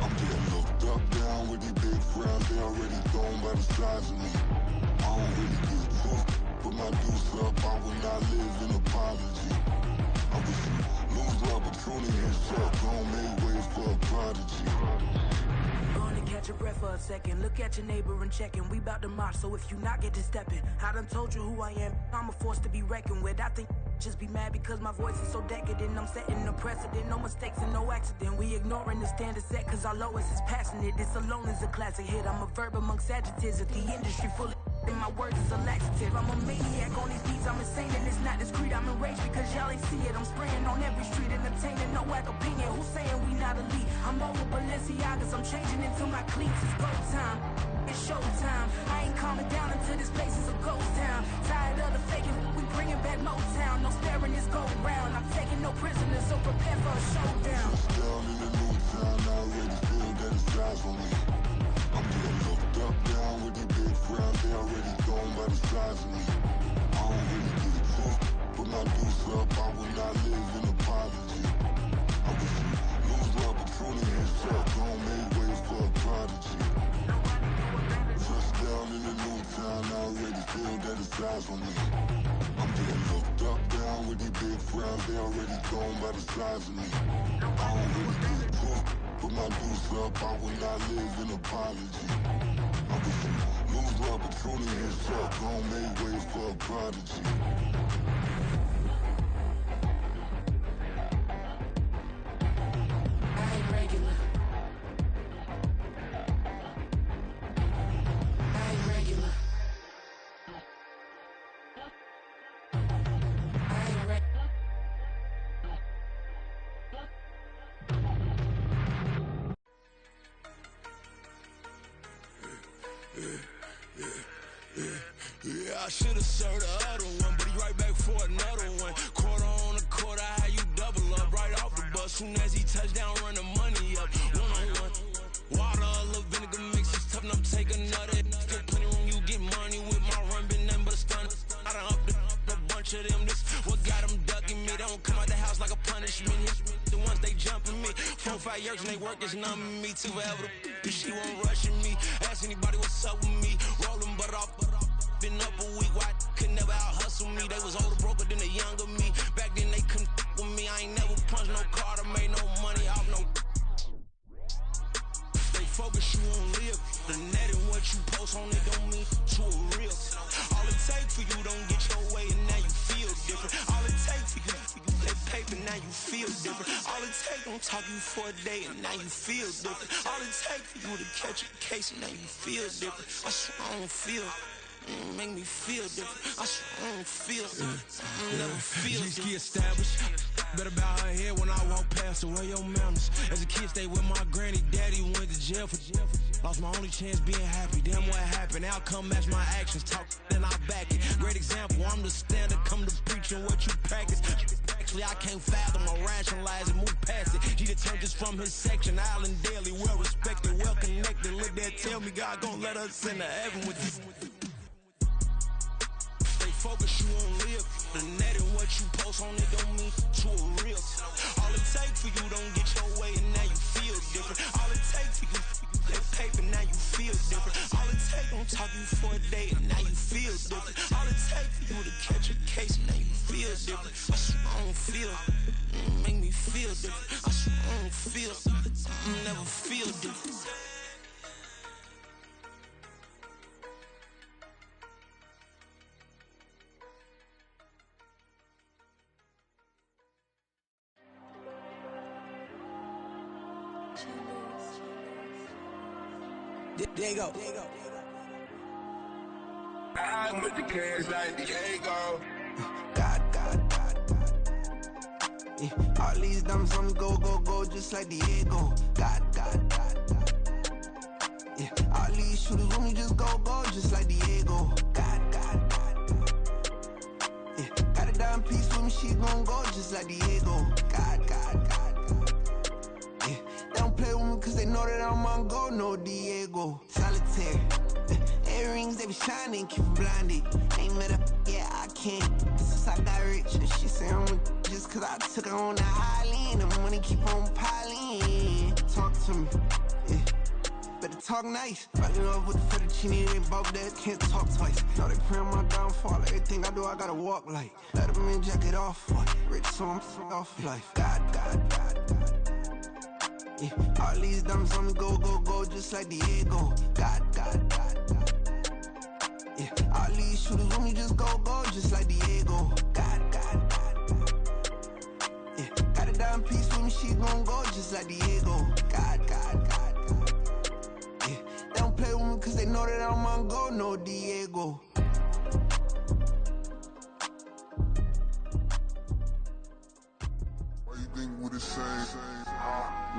I'm getting looked up, down with these big frowns, they already gone by the size of me. I don't really get took, Put my deuce up, I will not live in apology. I wish you lose the opportunity and shut. Don't make way for a prodigy. Gonna catch your breath for a second. Look at your neighbor and checking. We bout to march, so if you not, get to stepping. I done told you who I am. I'm a force to be reckoned with. I think just be mad because my voice is so decadent. I'm setting a precedent. No mistakes and no accident. We ignoring the standard set cause our lowest is passionate. This alone is a classic hit. I'm a verb amongst adjectives. If the industry full of and my words is a laxative. I'm a maniac on these beats, I'm insane and it's not discreet. I'm enraged because y'all ain't see it. I'm spraying on every street, entertaining, no whack opinion. Who's saying we not elite? I'm over Balenciagas, I'm changing into my cleats. It's go time, it's show time. I ain't calming down until this place is a ghost town. Tired of the faking, we bringing back Motown. No sparing this go round. I'm taking no prisoners, so prepare for a showdown. Down in the new town, I already feel that it's eyes on me. I'm getting looked up, down with these big crowds. They already gone by the size of me. I don't really give a fuck. Put my deuce up, I will not live in apology. I wish you lose the opportunity and shut. Don't make way for a prodigy. Touchdown in the new town, I already feel that it's eyes on me. I'm getting looked up, down with these big crowds. They already gone by the size of me. I don't really give a fuck. Put my deuce up, I will not live in apology. I wish you lose the opportunity and shut. Don't make way for a prodigy. I ain't regular. I ain't regular. I ain't regular. Yeah, I should've served the other one, but he right back for another one. Quarter on a quarter, how you double up right off the bus. Soon as he touch down, run the money up. One-on-one. Water, a little vinegar mix, it's tough enough, take another. Still plenty room, you get money with my run, been nothing but a stun. I done up a bunch of them, this what got them ducking me. They don't come out the house like a punishment. The ones they jumping me. 4-5 years and they work is numbing me. Too forever, she won't rushing me. Ask anybody what's up with me. Rolling butt off. Been up a week, why could never out hustle me? They was older, broker than the younger me. Back then they couldn't with me. I ain't never punched no card or made no money off no. They focus, you on live. The net and what you post on it don't mean to a real. All it take for you don't get your way and now you feel different. All it take for you that paper, now you feel different. All it take don't talk you for a day and now you feel different. All it take for you to catch a case and now you feel different. I swear I don't feel. Make me feel different. I swear I don't feel. I never feel different. Established. Better bow her head when I walk past her. Where your manners? As a kid, stayed with my granny. Daddy went to jail for. Lost my only chance being happy. Damn, what happened? Outcome match my actions. Talk, then I back it. Great example. I'm the standard. Come to preaching what you practice. Actually, I can't fathom or rationalize and move past it. He determined just from his section. Island daily, well respected, well connected. Look there, tell me God gon' let us into heaven with this. Focus, you on live. The net and what you post on it don't mean to a real. All it take for you don't get your way and now you feel different. All it take for you that paper, now you feel different. All it take don't talk you for a day and now you feel different. All it take for you to catch a case and now you feel different. I swear I don't feel. Make me feel different. I swear I don't feel. I never feel different. There you go. I'm with the cash like Diego. God. Yeah, all these diamonds on me go, just like Diego. God. Yeah, all these shooters on me just go, just like Diego. God. Yeah, got a dime piece with me, she gon' go just like Diego. God. Yeah, they don't play with me cause they know that I'm on go, no Diego. Solitaire, earrings, they be shining, keep blinded. Ain't met up, yeah, I can't. Since I got rich, and she say I'm a just cause I took her on the island. The money keep on piling. Talk to me, yeah. Better talk nice. Running up with the fettuccine, they both dead, can't talk twice. Now they pray on my downfall, everything I do, I gotta walk like. Let them in, jacket off, what? Rich, so I'm off life. God. Yeah, all these diamonds on me go, just like Diego. God. Yeah, all these shooters on me just go, just like Diego. God. Yeah, got a dime piece with me, she gon' go just like Diego. God. Yeah, they don't play with me cause they know that I'm on go, no Diego. Why you think we the same?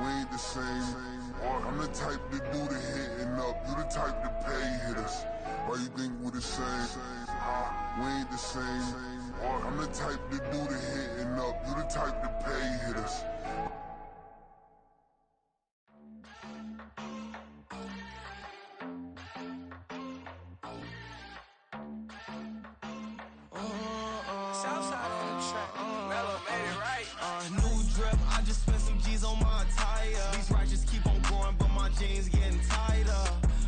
We ain't the same. I'm the type to do the hitting up, you the type to pay hitters. Why you think we the same? We ain't the same. I'm the type to do the hitting up, you the type to pay hitters. Southside on the track. Mellow made it right. New drip, I just spent some G's on my attire. These righteous keep on going, but my jeans getting tighter.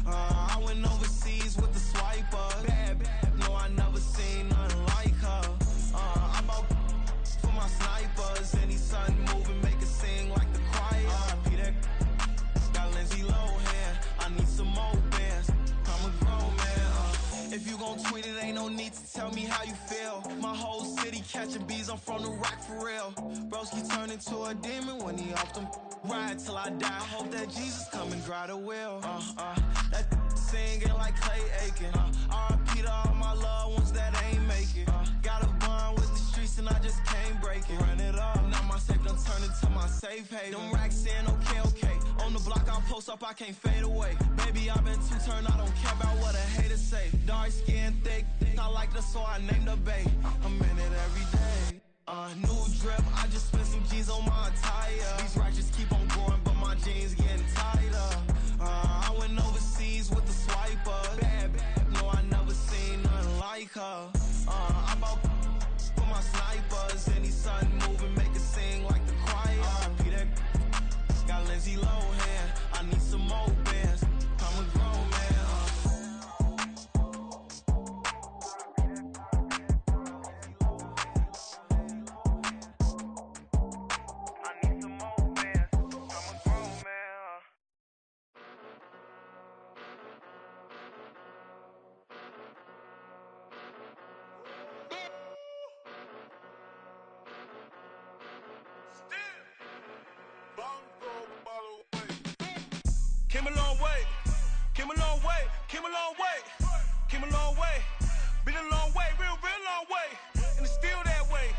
I went overseas with the swiper. Bad, no, I never seen nothing like her. I bought for my snipers. Any sun moving, make it sing like the choir. Peter got Lindsay Lohan. I need some more bands. I'm a grown man. If you gon' tweet it, ain't no need to tell me how you feel. My whole city catching bees, I'm from the rock for real. Broski turn into a demon when he off them. Ride till I die, hope that Jesus come and dry the wheel. That singing like Clay Aiken. R.I.P. to all my loved ones that ain't make it. Got a bond with the streets and I just can't break it. Run it up, now my safe done turned into my safe haven. Them racks in, okay. On the block I'll post up, I can't fade away. Baby, I've been too turned, I don't care about what a hater say. Dark skin, thick, I like the so I named the bae. I'm in it every day. New drip, I just spent some G's on my attire. These righteous keep on going, but my jeans getting tighter. I went overseas with the swiper. Bad, no, I never seen nothing like her. I bought for my snipers. Any sun moving, make it sing like the choir. Peter got Lindsay Lohan. I need some more bands. I'm a grown man. Came a long way, came a long way, came a long way, came a long way, been a long way, real long way, and it's still that way,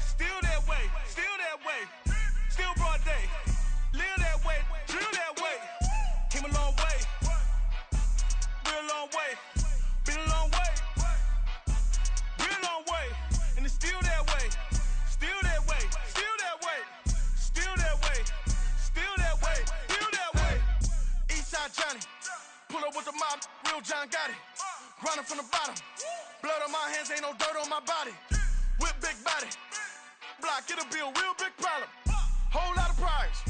still that way, still that way, still broad day, live that way, drill that way, came a long way, real long way, been a long way, real long way, and it's still that way, still that way, still that way, still that way, still that way, still that way. Eastside Johnny, pull up with the mob, real John got it. Grinding from the bottom, blood on my hands, ain't no dirt on my body. Whip big body, block, it'll be a real big problem. Whole lot of priors,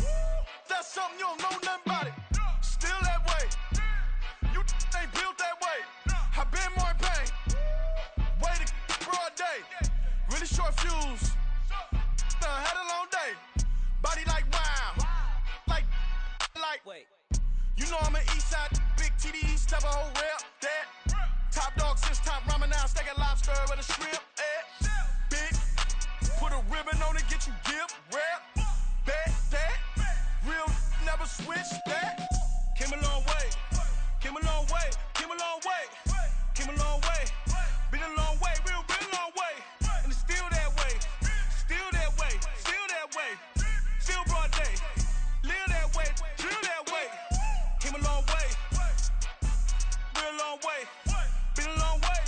that's something you don't know nothing about it. Still that way, you ain't built that way. I been more in pain, way to broad day. Really short fuse, had a long day. Body like wow, like, wait. You know I'm an Eastside, big TDE, step a whole rep, that. Top dog, since top ramen now, steak and lobster with a shrimp, big, put a ribbon on it, get you gift, rep, bet, that. Real, never switch, that. Came a long way, came a long way, came a long way, came a long way. Been a long way, real long way. And it's still that way, still that way, still that way. Still broad day, live that way, drill that way. Came a long way, real long way, been a long way,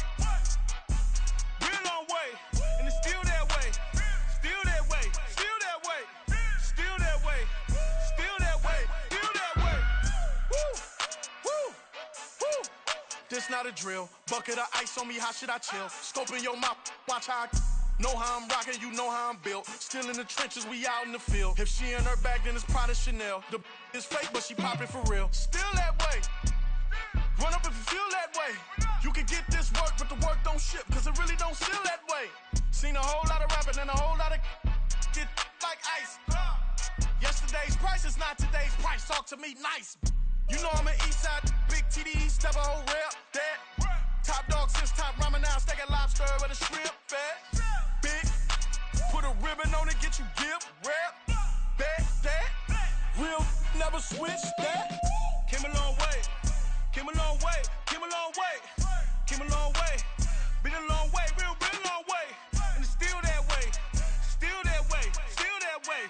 real long way, and it's still that way, still that way, still that way, still that way, still that way, still that way. Woo, woo, woo. This not a drill, bucket of ice on me, how should I chill? Scope in your mouth, watch how I know how I'm rocking, you know how I'm built. Still in the trenches, we out in the field. If she in her bag, then it's Prada Chanel. The It's fake, but she poppin' for real. Still that way. Run up if you feel that way. You can get this work, but the work don't ship, cause it really don't feel that way. Seen a whole lot of rapping and a whole lot of get like ice. Yesterday's price is not today's price. Talk to me nice. You know I'm an east side, big TDE, step a whole rep, that. Top dog since top ramen now, steak and lobster with a shrimp, fat. Big, put a ribbon on it, get you give, rap, back, that. Real, never switch, that. Came a long way, came a long way, came a long way, came a long way. Been a long way, real long way. And it's still that way, still that way, still that way.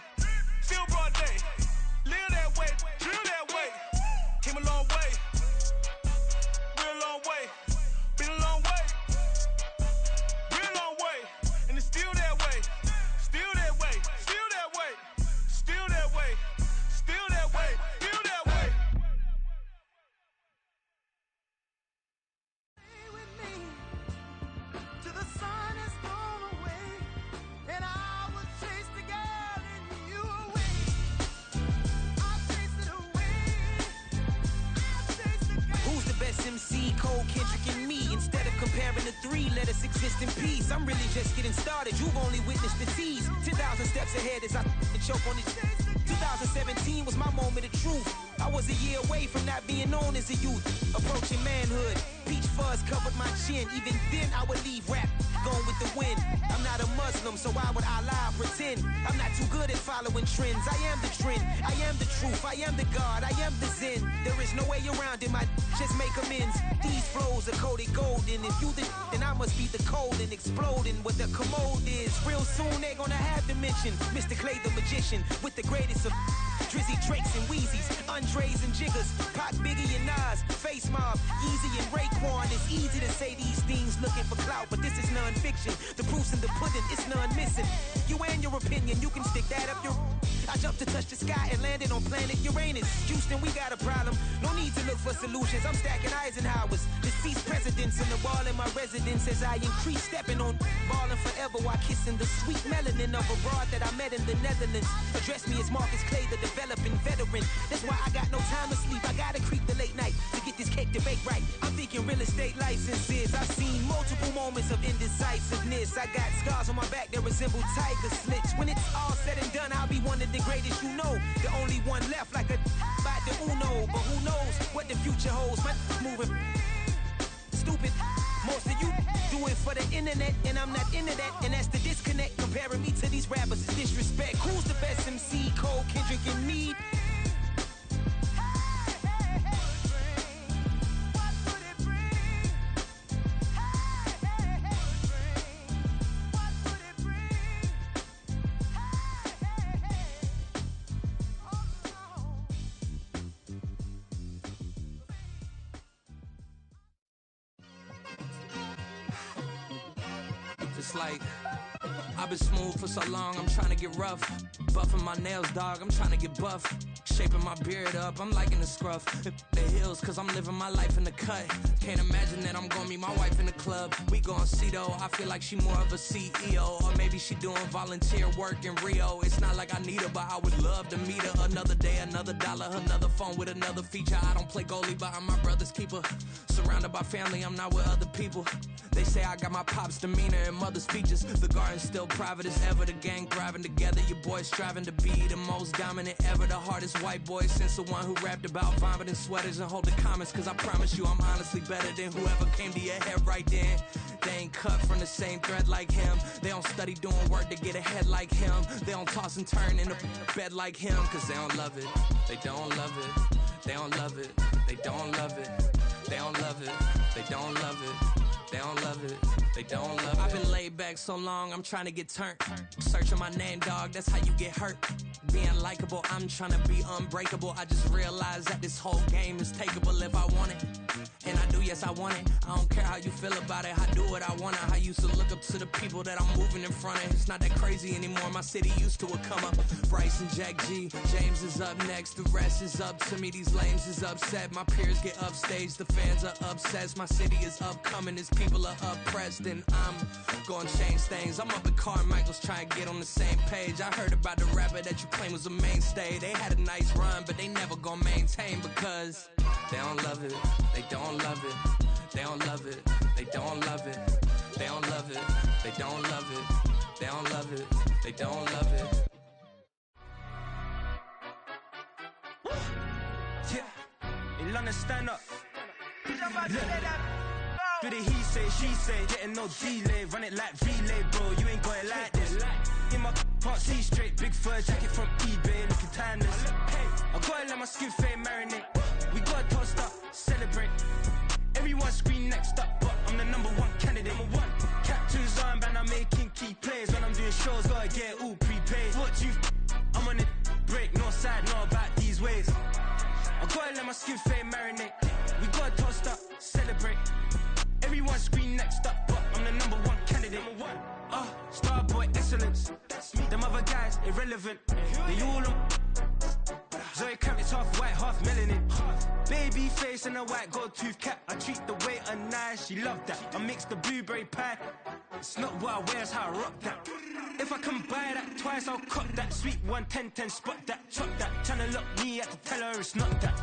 Still broad day, live that way, drill that way. Came a long way, real long way. Been a long way, real long way. And it's still that way, still that way, still that way, still that way, still that way, still that way. Stay with me till the sun is gone away, and I will chase the girl in you away. I'll chase it away. I'll chase the girl. Who's the best MC? Cole, Kendrick, and me. Instead of comparing the three, let us exist in peace. I'm really just getting started. You've only witnessed the tease. 10,000 steps ahead as I choke on it. 2017 was my moment of truth. I was a year away from not being known as a youth. Approaching manhood. Peach fuzz covered my chin. Even then I would leave rap going with the wind. I'm not a Muslim, so why would I lie or pretend? I'm not too good at following trends. I am the trend. I am the truth. I am the God. I am the Zen. There is no way around it. My just make amends. These flows are coated golden. If you then I must be the cold and exploding what the commode is. Real soon they're gonna have to mention Mr. Clay the magician with the greatest of Drizzy, Drakes, and Wheezies, Andres and Jiggers, Pac, Biggie, and Nas, Face Mob, Easy, and Raekwon. It's easy to say these things looking for clout, but this is non-fiction. The proof's in the pudding, it's none missing. You and your opinion, you can stick that up your... I jumped to touch the sky and landed on planet Uranus. Houston, we got a problem. No need to look for solutions. I'm stacking Eisenhowers. Deceased presidents in the wall in my residence as I increase stepping on balling forever while kissing the sweet melanin of a broad that I met in the Netherlands. Address me as Marcus Clay, the developing veteran. That's why I got no time to sleep. I gotta creep the late night to get this cake to bake right. I'm thinking real estate licenses. I've seen multiple moments of indecisiveness. I got scars on my back that resemble tiger slits. When it's all said and done, I'll be one of the greatest you know. The only one left like a by the Uno. But who knows what the future holds. My moving stupid. Most of you do it for the internet, and I'm not into that. And that's the disconnect. Comparing me to these rappers is disrespect. Who's the best MC? Cole, Kendrick, and me. It's like I've been smooth for so long, I'm trying to get rough. Buffing my nails, dog, I'm trying to get buff. Shaping my beard up, I'm liking the scruff. The hills, cause I'm living my life in the cut. Can't imagine that I'm gonna meet my wife in the club. We gon' see though, I feel like she more of a CEO. Or maybe she doing volunteer work in Rio. It's not like I need her, but I would love to meet her. Another day, another dollar, another phone with another feature. I don't play goalie, but I'm my brother's keeper. Surrounded by family, I'm not with other people. They say I got my pop's demeanor and mother's features. The garden's still private as ever. The gang thriving together. Your boys striving to be the most dominant ever. The hardest white boy since the one who rapped about vomiting sweaters and holding comments. Cause I promise you I'm honestly better than whoever came to your head right then. They ain't cut from the same thread like him. They don't study doing work to get ahead like him. They don't toss and turn in the bed like him. Cause they don't love it. They don't love it. They don't love it. They don't love it. They don't love it. They don't love it. They don't love it. They don't love it. I've been laid back so long, I'm trying to get turned. Searching my name, dog, that's how you get hurt. Being likable, I'm trying to be unbreakable. I just realized that this whole game is takeable if I want it. And I do, yes, I want it. I don't care how you feel about it. I do what I want. I used to look up to the people that I'm moving in front of. It's not that crazy anymore. My city used to a come up. Bryce and Jack G. James is up next. The rest is up to me. These lames is upset. My peers get upstage. The fans are obsessed. My city is upcoming. These people are oppressed. And I'm gonna change things. I'm up at Carmichael's trying to get on the same page. I heard about the rapper that you claim was a mainstay. They had a nice run, but they never gonna maintain because they don't love it. They don't love it. They don't love it. They don't love it. They don't love it. They don't love it. They don't love it. They don't love it. Yeah, in London, stand up. Do the he say, she say, getting no delay, run it like relay, bro. You ain't got it like this. In my can't see straight, big fur jacket from eBay, looking timeless. I gotta let my skin fade marinate. We gotta toast up, celebrate. Everyone scream next up, but I'm the #1 candidate. Captain's armband, I'm making key plays. When I'm doing shows, gotta get it all prepaid. What you I'm on it, break, no side, know about these ways. I gotta let my skin fade marinate. We gotta toast up, celebrate. Everyone scream next up, but I'm the #1 candidate. Starboy excellence. That's me. Them other guys irrelevant. They all on. Zoe Kravitz half white, half melanin. Baby face and a white gold tooth cap. I treat the waiter nice, she love that. I mix the blueberry pie. It's not what I wear, it's how I rock that. If I can buy that twice, I'll cut that. Sweet 110, spot that, chop that. Tryna look me at the teller, it's not that.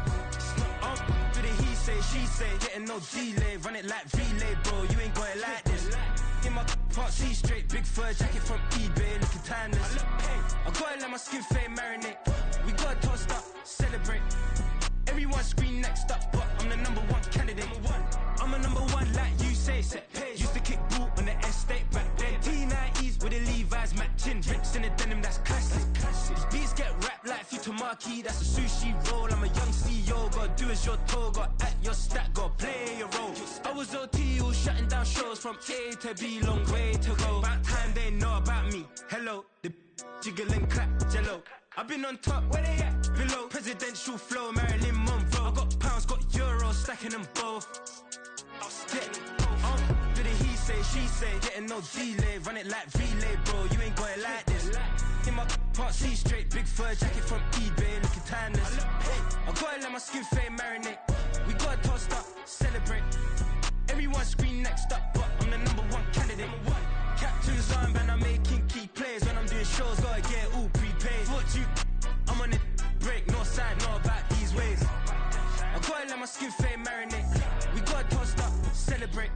Do the he say, she say, getting no delay, run it like relay, bro. You ain't got it like this. In my part, see straight, big fur jacket from eBay, looking timeless. I gotta let my skin fade marinate. We gotta toast up, celebrate. Everyone scream next up, but I'm the #1 candidate. I'm a #1 like you say, set page. Used to kick ball on the estate back then. T90s with the Levi's matching. Rips in the denim, that's classic. These beats get wrapped like Futamaki, that's a sushi roll. I'm a young CEO, gotta do as you're told. Got at your stat, gotta play your role. I was OT, all shutting down shows from A to B, long way to go. About time they know about me. Hello, the jiggle and clap, jello. I've been on top, where they at? Below. Presidential flow, Marilyn Monroe. I got pounds, got euros, stacking them both. Do the he say, she say, getting no delay, run it like relay, bro. You ain't got it like this. In my part, see straight, big fur jacket from eBay, looking timeless. I gotta let my skin fade marinate. We gotta toast up, celebrate. Everyone scream next up, but I'm the #1 candidate. Captain's armband, I'm making key plays. When I'm doing shows, gotta get it all prepaid. What you I'm on it, break, no side, know about these ways. I gotta let my skin fade marinate. We gotta toast up, celebrate.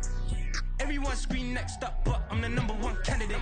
Everyone scream next up, but I'm the #1 candidate.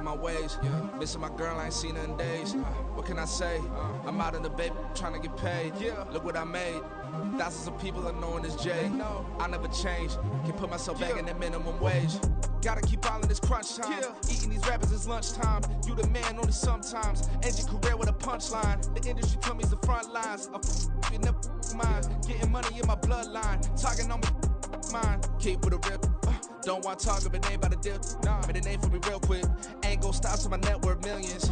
on my ways. Missing my girl, I ain't seen her in days. What can I say? I'm out in the baby, trying to get paid. Look what I made. Thousands of people are knowing this Jay. I never change. Can put myself back in that minimum wage. Gotta keep all in this crunch time. Eating these rappers is lunchtime. You the man only sometimes. End your career with a punchline. The industry told me the front lines. You never mind. Getting money in my bloodline. Talking on me, mine. Keep with a rip. Don't want to talk if it ain't about a dip. But it ain't for me real quick. Ain't gon' stop till my net worth millions.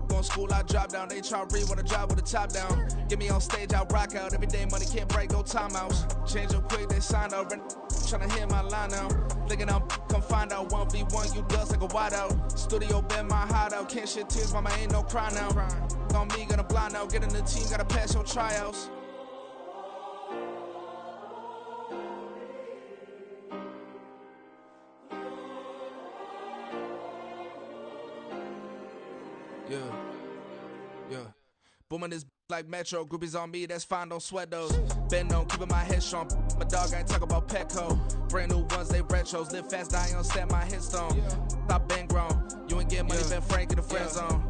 Going school, I drop down. They try to read when I drive with the top down. Get me on stage, I rock out. Every day money can't break, no timeouts. Change up quick, they sign up. Tryna hear my line now. Thinking I'm come find out 1v1, you dust like a wideout. Studio been my hideout. Can't shed tears, mama ain't no cry now. On me, gonna blind out. Get in the team, gotta pass your tryouts. Yeah. Booming this like Metro, groupies on me, that's fine, don't sweat those. Been on, keeping my head strong. My dog ain't talk about Petco. Brand new ones, they retros. Live fast, dying on set, my headstone. Stop been grown. You ain't getting money, been Frank in the friend zone.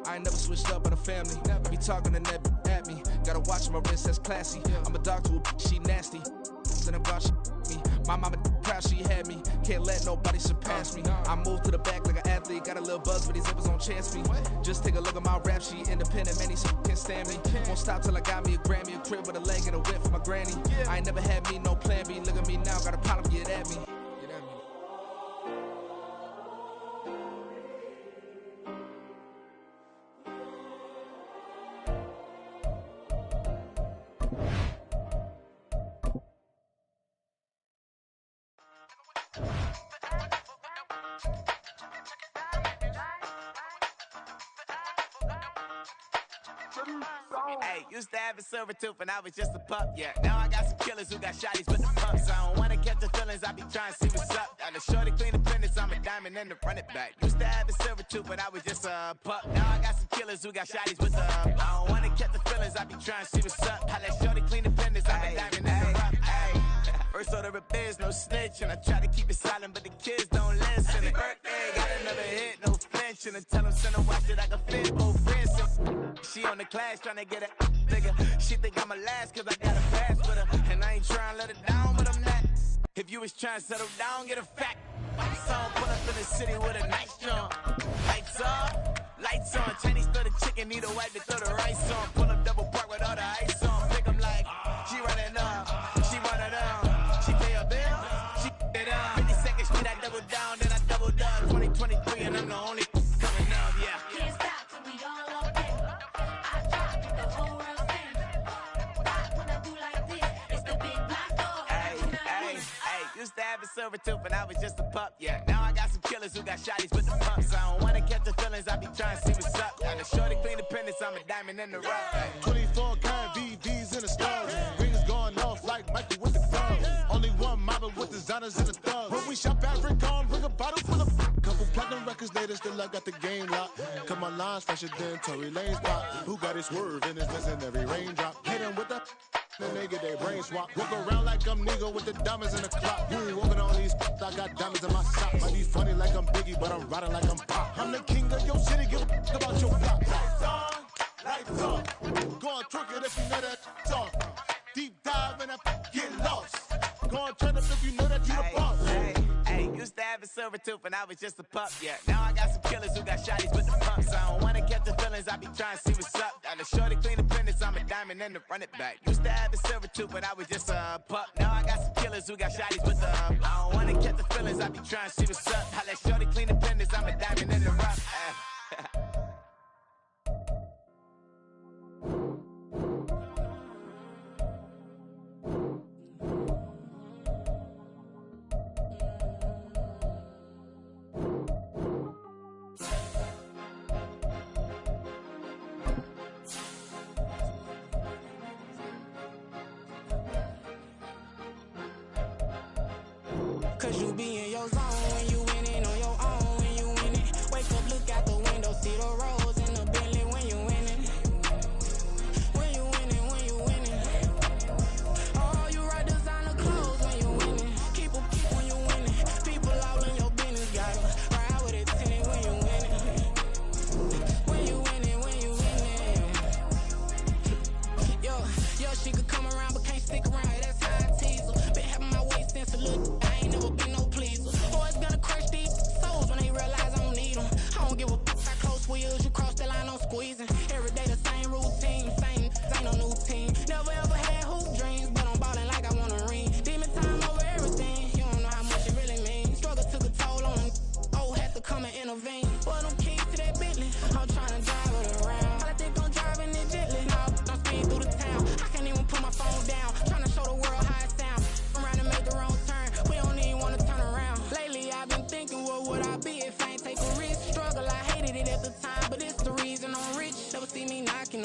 I ain't never switched up on the family. Be talking to that at me. Gotta watch my wrist, that's classy. I'm a dog to a she nasty. Then I'm gone, she me. My mama proud she had me. Can't let nobody surpass me. I move to the back like an athlete. Got a little buzz, but these zippers don't chance me. Just take a look at my rap sheet. Independent, man, these can't stand me. Won't stop till I got me a Grammy, a crib with a leg and a whip for my granny. I ain't never had me, no plan B. Look at me now, got a problem, get at me. Hey, used to have a silver tooth and I was just a pup, yeah. Now I got some killers who got shotties with the pumps. I don't wanna catch the feelings, I be trying to see what's up. Got a shorty clean the fitness, I'm a diamond and to run it back. Used to have a silver tooth but I was just a pup. Now I got some killers who got shotties with the I don't wanna catch the feelings, I be trying to see what's up. I let shorty clean the fitness, I'm a diamond and to run it. First order of biz, no snitch, and I try to keep it silent, but the kids don't listen. And birthday, got another hit, no flinch, and I tell them send her watch it, I can fit both friends. She on the class trying to get a nigga. She think I'm a last cause I got a pass with her. And I ain't trying to let her down, but I'm not. If you was trying to settle down, get a fact. So I'm pull up in the city with a nice jump. Lights on. Chinese throw the chicken, need a wipe to throw the rice on. Pull up double park with all the ice on. Pick 'em like, she running up, she running up. She pay a bill, she it up. 52nd Street, I double down, then I doubled up. 2023 and I'm the only coming up, yeah. Can't stop till we all up there. I drop it, the whole world sing. Rock when I do like this, it's the big black door. Hey, used to have a silver tooth and I was just a pup, yeah. Now I got some killers who got shotties with the pumps. I don't wanna catch the feelings, I be trying to see what's up. Got a shorty clean the pendants, I'm a diamond in the rough. 24 karat VVs in the stars. Rings going off like Michael with the thugs. Only one mobbing with designers in the thugs. When we shop at Rincon, bring a bottle full of couple platinum records later, still I got the game locked. Cause my lines fresher than Tory Lane's pop. Who got his swerve and is missing every raindrop. Hit him with the and they get their brain swap. Walk around like I'm Negro with the diamonds in the clock. You ain't walking on these, I got diamonds in my socks. Might be funny like I'm Biggie, but I'm riding like I'm Pop. I'm the king of your city, give a about your block. Lights on, go on twerk it if you know that song. Deep dive and I get lost. Go on turn up if you know that you the boss. Hey, used to have a silver tooth and I was just a pup, yeah. Now I got some killers who got shotties with the pumps. I don't wanna catch the feelings, I be trying to see what's up. Got a shorty clean the pendants, I'm a diamond and to run it back. Used to have a silver tooth but I was just a pup. Now I got some killers who got shotties with the I don't wanna catch the feelings, I be trying to see what's up. I let shorty clean the pendants, I'm a diamond in the rough. Cause you be in your zone when you winning on your own when you winning. Wake up, look out the window, see the rose in the Bentley when you winning. When you winning, when you winning. Oh, you right designer clothes when you winning. Keep a peep when you winning. People all in your business, gotta ride with it.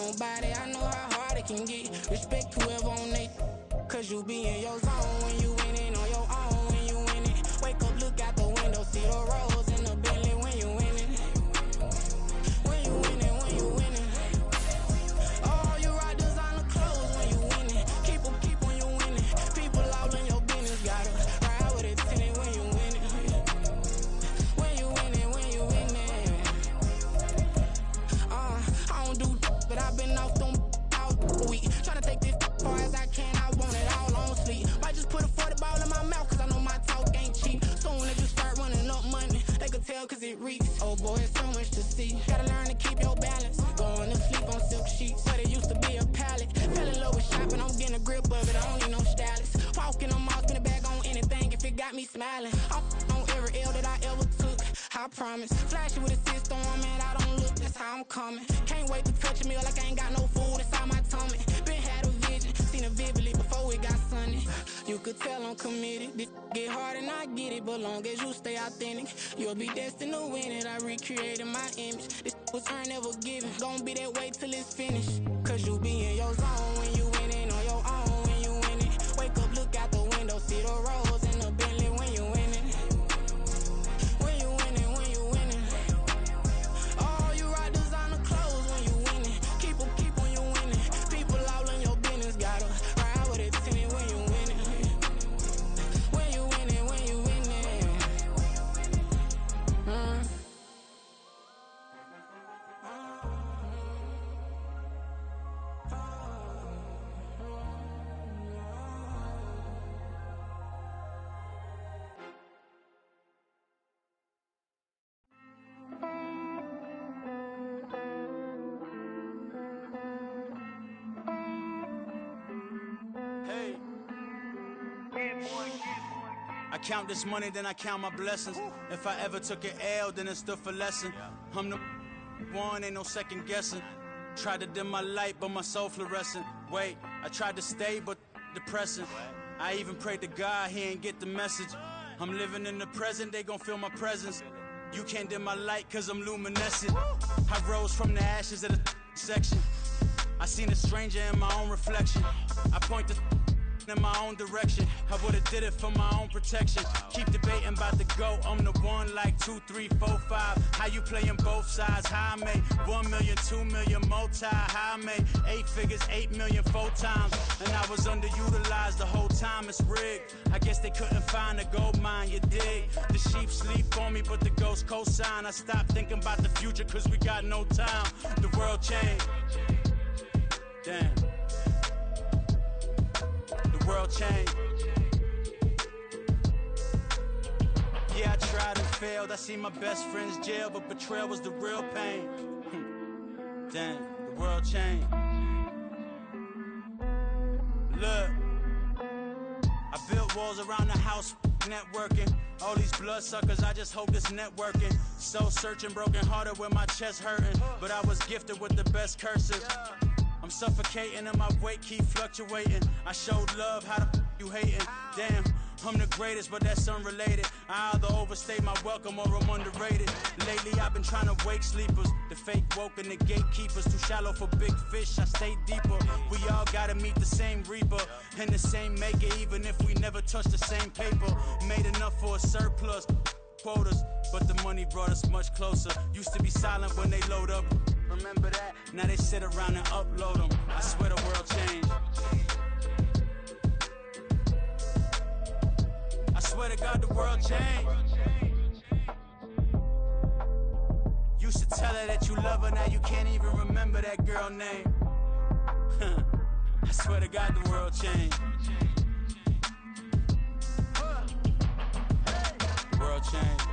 nobody. I know how hard it can get. Respect whoever on they, cause you be in your zone when you winning on your own. When you winning, wake up, look out the window, see the rose in the Bentley when you winning. When you winning, when you winning. Oh, you rock designer clothes when you winning. Keep when you winning. People all in your business, gotta ride with it tinted when you winning. When you winning, when you winning. I don't do, but I've been off them all week. Tryna take this far as I can, I want it all on sleep. Might just put a 40 ball in my mouth, cause I know my talk ain't cheap. Soon as you start running up money, they could tell cause it reeks. Oh boy, it's so much to see. Gotta learn to keep your balance. Going to sleep on silk sheets, but it used to be a pallet. Fell in love with shopping, I'm getting a grip of it, I don't need no stylist. Walking on mall, spin a bag on anything if it got me smiling. I'm on every L that I ever took, I promise. Flashy with a system, man, I don't look, that's how I'm coming. Can't wait to touch a meal like I ain't got no food inside my tummy. Been had a vision, seen it vividly before it got sunny. You could tell I'm committed. This get hard and I get it, but long as you stay authentic, you'll be destined to win it. I recreated my image. This was earned, never given. Gonna be that way till it's finished. Cause you be in your zone when you winning on your own. When you winning, wake up, look out the window, see the rose in the Bentley when you winning. When you winning, when you winning. Oh, you rock designer clothes when you winning. Keep when you winning. People all in your business, gotta ride with it tinted when you winning. When you winning, when you winning. Hey. I count this money, then I count my blessings. If I ever took an L, then it stood for lesson. I'm the one, ain't no second guessing. Tried to dim my light, but my soul fluorescent. Wait, I tried to stay, but depressing. I even prayed to God, he ain't get the message. I'm living in the present, they gon' feel my presence. You can't dim my light, cause I'm luminescent. I rose from the ashes of the section. I seen a stranger in my own reflection. I point the in my own direction. I would've did it for my own protection. Keep debating about the GOAT. I'm the one like 2, 3, 4, 5. How you playing both sides? How I made 1 million, 2 million, multi. How I made 8 figures, 8 million, 4 times. And I was underutilized the whole time. It's rigged. I guess they couldn't find a gold mine, you dig? The sheep sleep on me, but the ghost cosign. I stopped thinking about the future, cause we got no time. The world changed. Damn. The world changed. Yeah, I tried and failed. I seen my best friends jail, but betrayal was the real pain. Damn, the world changed. Look, I built walls around the house, networking. All these bloodsuckers, I just hope this networking. Soul searching, broken hearted with my chest hurting. But I was gifted with the best cursive. I'm suffocating and my weight keep fluctuating. I showed love, how the you hating? Damn, I'm the greatest, but that's unrelated. I either overstay my welcome or I'm underrated. Lately I've been trying to wake sleepers. The fake woke and the gatekeepers. Too shallow for big fish, I stay deeper. We all gotta meet the same reaper and the same maker, even if we never touch the same paper. Made enough for a surplus quotas, but the money brought us much closer. Used to be silent when they load up. Remember that? Now they sit around and upload them. I swear the world changed. I swear to God the world changed. Used to tell her that you love her, now you can't even remember that girl name. I swear to God the world changed. The world changed.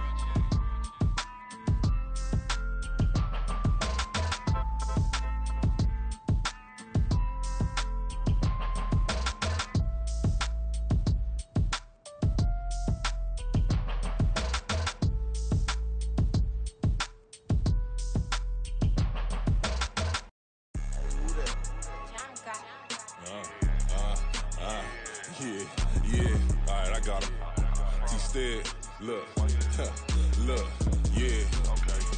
Yeah, alright, I got him. T-Stead, look, yeah.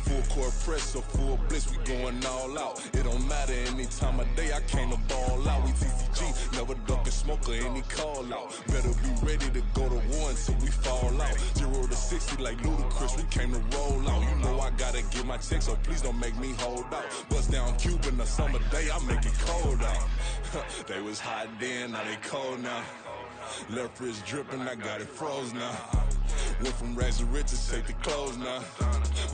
Full Court press or full blitz, we going all out. It don't matter any time of day, I came to ball out. We TCG, never duck a smoker, any call out. Better be ready to go to war until we fall out. 0 to 60 like Ludacris, we came to roll out. You know I gotta get my check, so please don't make me hold out. Bust down Cuban a summer day, I make it cold out. They was hot then, now they cold now. Left wrist dripping, I got it froze now. Went from rags to riches, take the clothes now.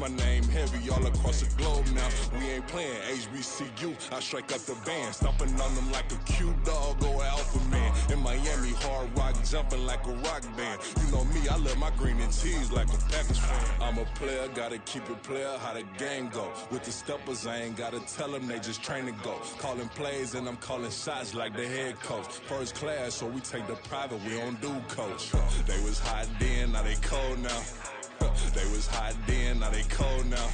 My name heavy all across the globe now. We ain't playing HBCU, I strike up the band. Stomping on them like a cute dog or alpha man. In Miami, hard rock jumping like a rock band. You know me, I love my green and cheese like a Packers fan. I'm a player, gotta keep it player, how the game go. With the steppers, I ain't gotta tell them, they just train to go. Calling plays and I'm calling shots like the head coach. First class, so we take the private, we don't do coach. They was hot then, now they cold now. They was hot then, now they cold now.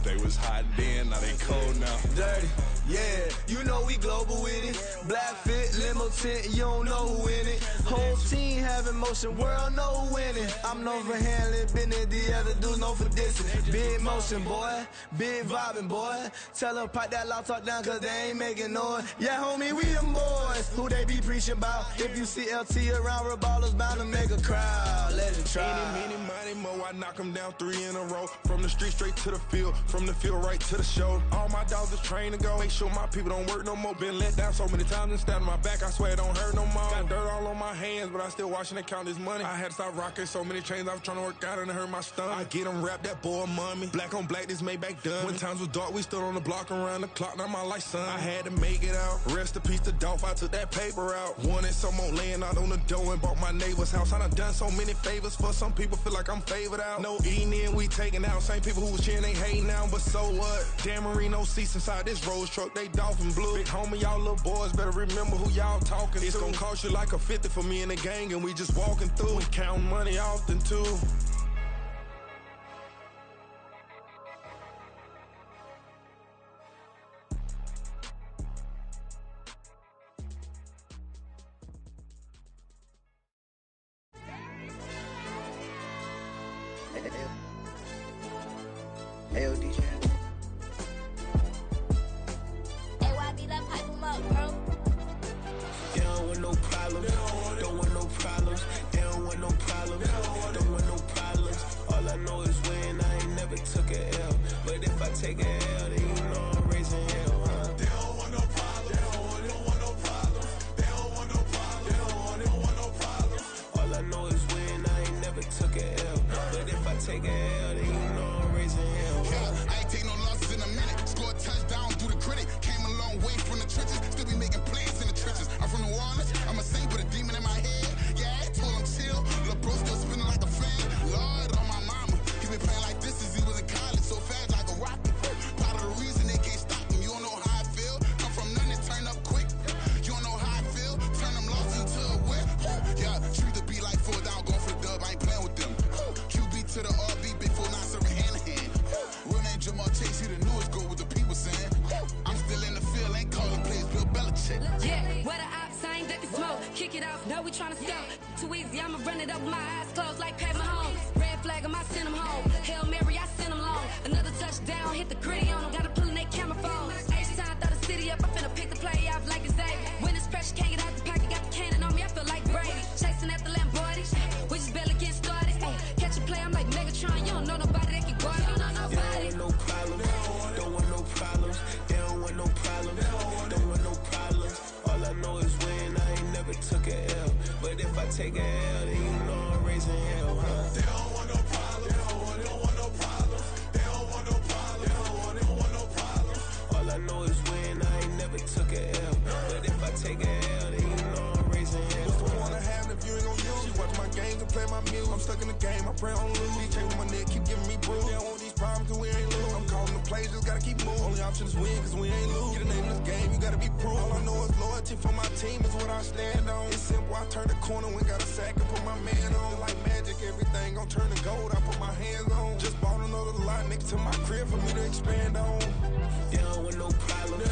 They was hot then, now they cold now. Dirty, yeah, you know we global with it. Black fit, limo tint, you don't know who in it. Whole team having motion, world know who winning. I'm known for handling business, the other dudes known for dissing. Big motion, boy, big vibing, boy. Tell them pipe that loud talk down, cause they ain't making noise. Yeah, homie, we them boys, who they be preaching about. If you see LT around, ballers bound to make a crowd. Let it try. Any, money, mo, I knock them down 3 in a row. From the street straight to the field, from the field right to the show. All my dogs is trained to go. Make sure my people don't work no more. Been let down so many times and stabbed my back. I swear it don't hurt no more. Got dirt all on my hands, but I still watching and count this money. I had to stop rocking so many chains. I was trying to work out and it hurt my stomach. I get them wrapped, that boy mommy. Black on black, this Maybach done. When times was dark, we stood on the block around the clock. Now my life, son. I had to make it out. Rest in peace to Dolph. I took that paper out. Wanted some more laying out on the dough and bought my neighbor's house. I done so many favors for some people. Feel like I'm favored out. No eating in, we taking out. Same people who was cheering, they hating now, but so what? Dan Marino seats inside this Rolls truck, they dolphin blue. Big homie, y'all little boys better remember who y'all talking to. It's gonna cost you like a 50 for me and the gang, and we just walking through and counting money often too. Hey, DJ. They don't want no problems, don't want no problems. They don't want no problems, don't want no problems. All I know is when I ain't never took a L. But if I take a L, then you know I'm raising hell, huh? They don't want no problems, they don't want no problems. They don't want no problems, they don't want no problems. All I know is when I ain't never took a L. But if I take a L, then you know I'm raising hell, huh? Yeah, I ain't take no losses in a minute. Score a touchdown through the critic. Came a long way from the trenches. Still be making plays in the trenches. I'm from New Orleans. I'm a saint with a demon in my head. Yeah, I told him chill. Lil' bro still spinning like a fan. Lord on my mama. He been playing like this since he was in college. So fast like a rocket. Part of the reason they can't stop him. You don't know how I feel. Come from nothing and turn up quick. You don't know how I feel. Turn them losses into a whip. Yeah, treat the beat like 4 down. Going for the dub. I ain't playing with them. QB to the RB. Big 4 not serving hand to hand. Real name Jamal Chase. He the newest goal with the people saying. I'm still in the field. Ain't calling plays. Bill Belichick. Yeah, where the ops ain't that the smoke. Kick it off, now we tryna scout. Too easy, I'ma run it up with my eyes closed like Pat Mahomes. Red flag him, I send him home. Hail Mary, I send him long. Another touchdown, hit the gritty on him. Gotta pull in that camera phone. H-time, throw the city up. I finna pick the play off like it's David. When it's pressure, can't get out the pocket. Got the cannon on me, I feel like Brady. Chasing at the Lamborghini. We just barely get started. Ay, catch a play, I'm like Megatron. You don't know nobody that can guard it. You know nobody. They don't want no problems, don't want no problems. They don't want no problems, don't want no problems. All I know is when I ain't never took a L. But if I take a L, then you know I'm raising hell, huh? They don't want no problems, they don't want no problems. They don't want no problems, they don't want no problems. All I know is when I ain't never took a L. But if I take a L, then you know I'm raising hell. What's the point of having if you ain't gon' use? She watch my games and play my music. I'm stuck in the game, I pray on lose. DJ with my neck, keep giving me bruise. They don't want these problems cause we ain't lose. I'm calling the plays, just gotta keep moving. Only option is win cause we ain't lose. Get a name in this game, you gotta be proof. All I know is loyalty for my team is what I stand on. It's simple, I turn the corner when got a sack and put my man on. Like magic, everything gon' turn to gold, I put my hands on. Just bought another lot next to my crib for me to expand on. They don't want no problems,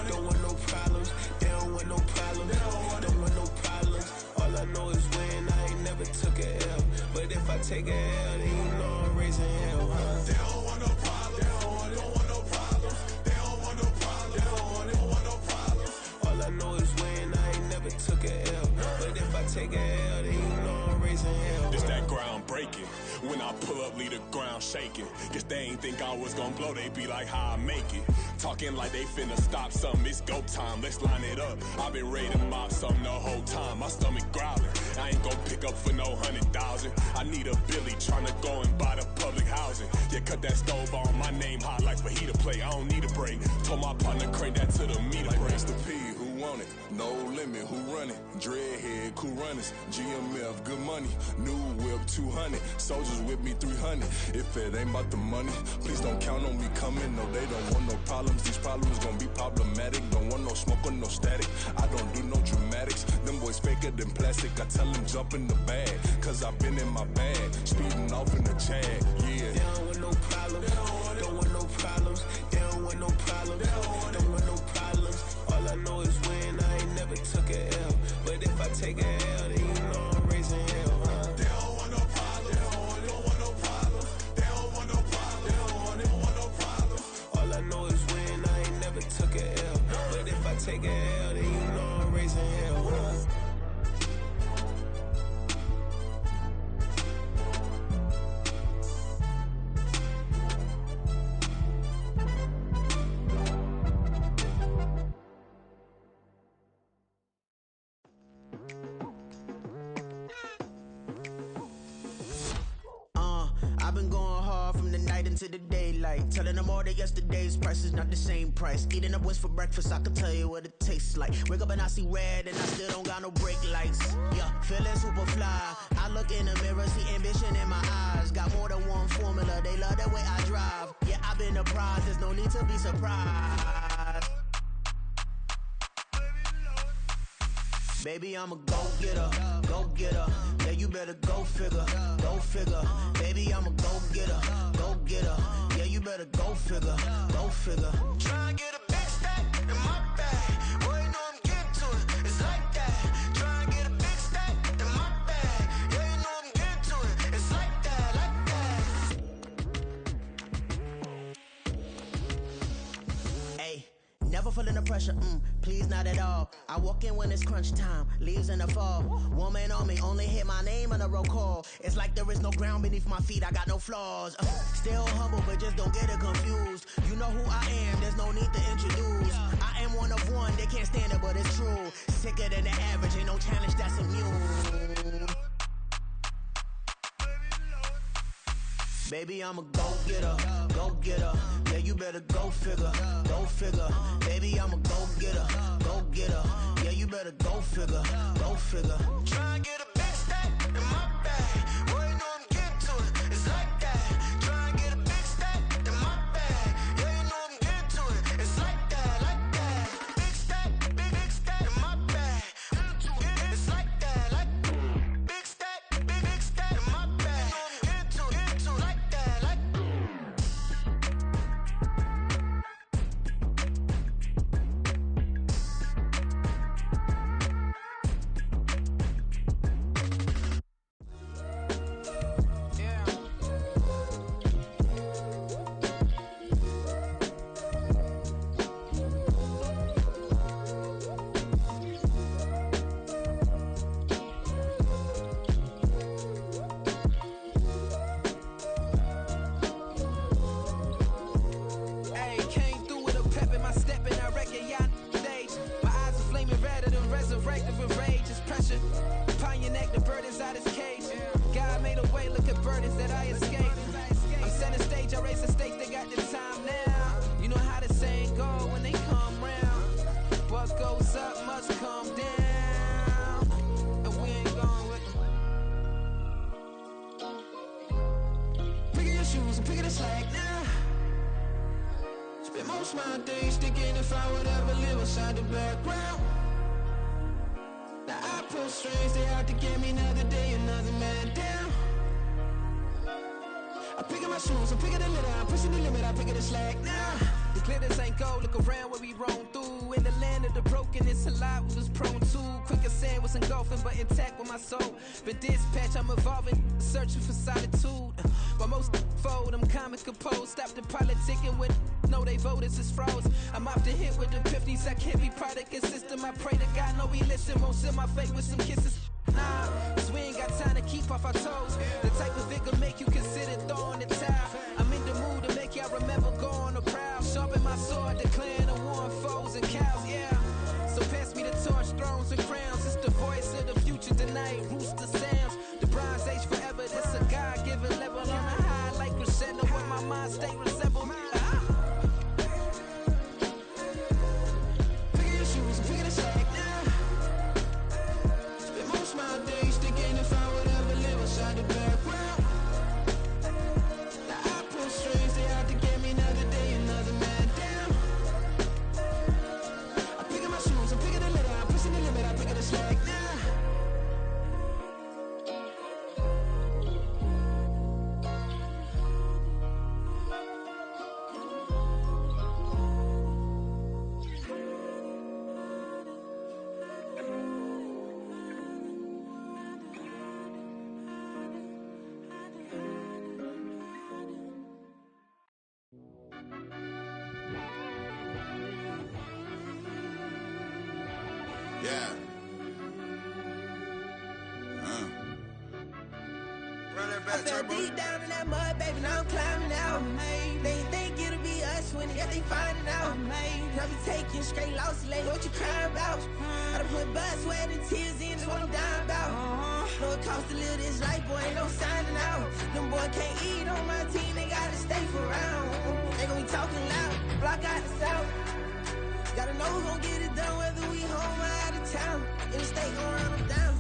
don't want no problems. They don't want no problems, don't want no problems. All I know is when I ain't never took a L. But if I take a L, then you know I'm raising hell, huh? They don't want no problems. They don't want no problems. They don't want no problems. They don't want no problems. All I know is when I ain't never took a L. But if I take a L, then you know I'm raising hell. It's that ground breaking. When I pull up, leave the ground shaking. Guess they ain't think I was gonna blow, they be like, how I make it. Talking like they finna stop something, it's go time, let's line it up. I've been ready to mop something the whole time, my stomach growling. I ain't gon' pick up for no 100,000. I need a Billy tryna go and buy the public housing. Yeah, cut that stove on, my name hot like fajita plate. I don't need a break. Told my partner crank that to the meter break. Mr. P, who want it? No limit, who run it? Dreadhead, cool runners. GMF, good money. New whip, 200. Soldiers with me, 300. If it ain't about the money, please don't count on me coming. No, they don't want no problems. These problems gon' be problematic. Don't want no smoke or no static. I don't do no dramatics. Them boys faker than plastic. I tell them jump in the bag, cause I've been in my bag. Speeding off in the Jag, yeah. They don't want no problems. Don't want no problems. They don't want no problems. Don't want no problems. All I know is when I ain't never took a L. But if I take a L, then you know I'm raising hell, huh? They don't want no problems. They don't want no problems. They don't want no problems. They don't want no problems. All I know is when I ain't never took a L. But if I take a L, then you know I'm raising hell, huh? I've been going hard from the night into the daylight, telling them all that yesterday's price is not the same price. Eating up wings for breakfast, I can tell you what it tastes like. Wake up and I see red and I still don't got no brake lights. Yeah, feeling super fly. I look in the mirror, see ambition in my eyes. Got more than one formula, they love the way I drive. Yeah, I've been a prize, there's no need to be surprised. Baby, I'm a go-getter, go-getter. Yeah, you better go figure, go figure. Baby, I'm a go-getter, go-getter. Yeah, you better go figure, go figure. Try and get a big stack in my bag. Boy, you know I'm getting to it. It's like that. Try and get a big stack in my bag. Yeah, you know I'm getting to it. It's like that, like that. Hey, never feeling the pressure, please not at all. I walk in when it's crunch time, leaves in the fall. Woman on me, only hit my name on a roll call. It's like there is no ground beneath my feet, I got no flaws. Still humble, but just don't get it confused. You know who I am, there's no need to introduce. I am one of one, they can't stand it, but it's true. Sicker than the average, ain't no challenge that's immune. Baby, I'm a go-getter, go-getter. Yeah, you better go figure, go figure. Baby, I'm a go-getter, go-getter. Yeah, you better go figure, go figure. Try and get a big stack in my bag. Boy, you know I'm getting to it. It's like that. Try and get a big stack in my bag. Yeah, you know I'm getting to it. It's like that, like that. Big stack in my bag. It's like that, like big stack in my bag. Get to it, like that, like. Most my days thinking if I would ever live inside the background. Now I pull strings, they out to get me another day, another man down. I'm picking my shoes, I'm picking the litter, I'm pushing the limit, I'm picking the slack now. The Clear this ain't gold, look around where we roam through. In the land of the broken, it's a lot we was prone to. Quicker sand was engulfing, but intact with my soul. But dispatch, I'm evolving, searching for solitude. While most fold, I'm comic composed. Stop the politicking with no, they voters is froze. I'm off the hit with the 50s, I can't be product of system. I pray to God, no, he listen, won't send my fate with some kisses. Nah, cause we ain't got time to keep off our toes. The type of vigor make you consider throwing the towel. I'm in the mood to make y'all remember going to proud. Sharpen my sword, declaring a war on foes and cows, yeah. So pass me the torch, thrones and crowns. It's the voice of the future tonight, rooster sounds. The Bronze Age forever, this a God-given level. On a high like crescendo, where my mind state resemble. Pick your shoes and pick the slack now. Spend most of my days thinking if I would ever live inside the background. Now I pull strings, they out to get me another day, another man down. I'm picking my shoes, I'm picking the litter, I'm pushing the limit, I'm picking the slack now. Yeah. I fell deep down in that mud, baby, now I'm climbing out. They think it'll be us when they finding out. I be taking straight losses, like what you crying about? I done put blood, sweat, and tears in, that's what I'm dying about. Know it costs to live this life, boy, ain't no signing out. Them boy can't eat on my team, they gotta stay for round. They gon' be talking loud, block out the south. Gotta know who gon' get it done, whether we home or out of town. In the state, gon' run them down.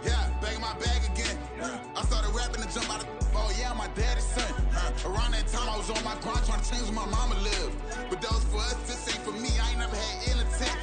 Yeah, back in my bag again. I started rapping to jump out of oh yeah, my daddy's son. Around that time I was on my grind trying to change where my mama lived. But that was for us, this ain't for me. I ain't never had ill intent.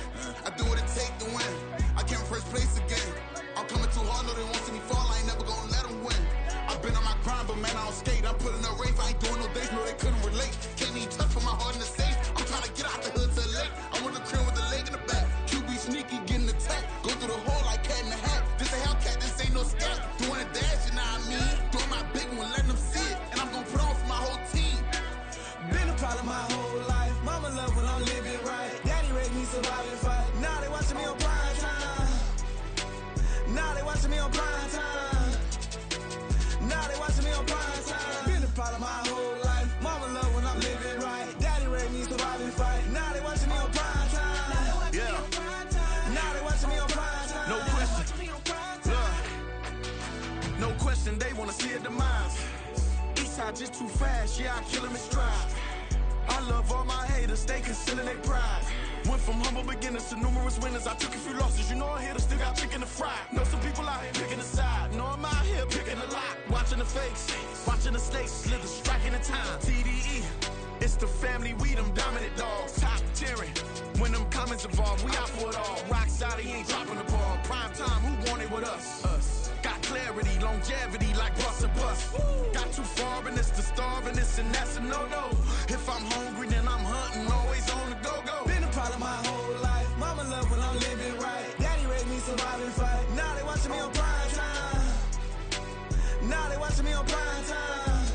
I do what it take to win. I came first place again. I'm coming too hard, no they won't see me fall. I ain't never gonna let them win. I've been on my grind, but man I don't skate. I'm putting up race, I ain't doing no days, no they couldn't relate. Can't even touch for my heart in the safe. I'm trying to get out the hood to the lake. I want the crib with the leg in the back. QB sneaky, getting attacked. Go through the hole like cat in the hat. This a Hellcat, this ain't no scat. Doing a dash, you know what I mean? Doing my big one, letting them see it. And I'm gonna put on for my whole team. Been a problem my whole life. Mama love when I'm living right. Daddy raised me surviving fight. Now they watching me on prime time. Now they watching me on prime time. Now they watching me on prime time. Been a problem my whole life. Mama love when I'm living right. Daddy raised me surviving fight. Now they watching me on prime time. Yeah. Now they watching me on prime time. No question. Look. No question, they wanna see a demise. Eastside just too fast, yeah, I kill him in stride. I love all my haters, they consider they pride. Went from humble beginners to numerous winners. I took a few losses, you know I hit her, still got chicken to fry. Know some people out here picking a side. Know I'm out here picking a lot. Watching the fakes, watching the stakes, slither, striking the time. TDE, it's the family, we them dominant dogs. Top tiering, when them comments involved, we out for it all. Rock solid, he ain't dropping the ball. Prime time, who want it with us? Us. Got clarity, longevity, like bus and bus. Got too far in this to starve in this, and that's a no-no. If I'm hungry, then I'm hunting, always on the go-go. Been a problem my whole life. Mama love when I'm living right. Daddy raised me surviving fight. Now they watching me on prime time. Now they watching me on prime time.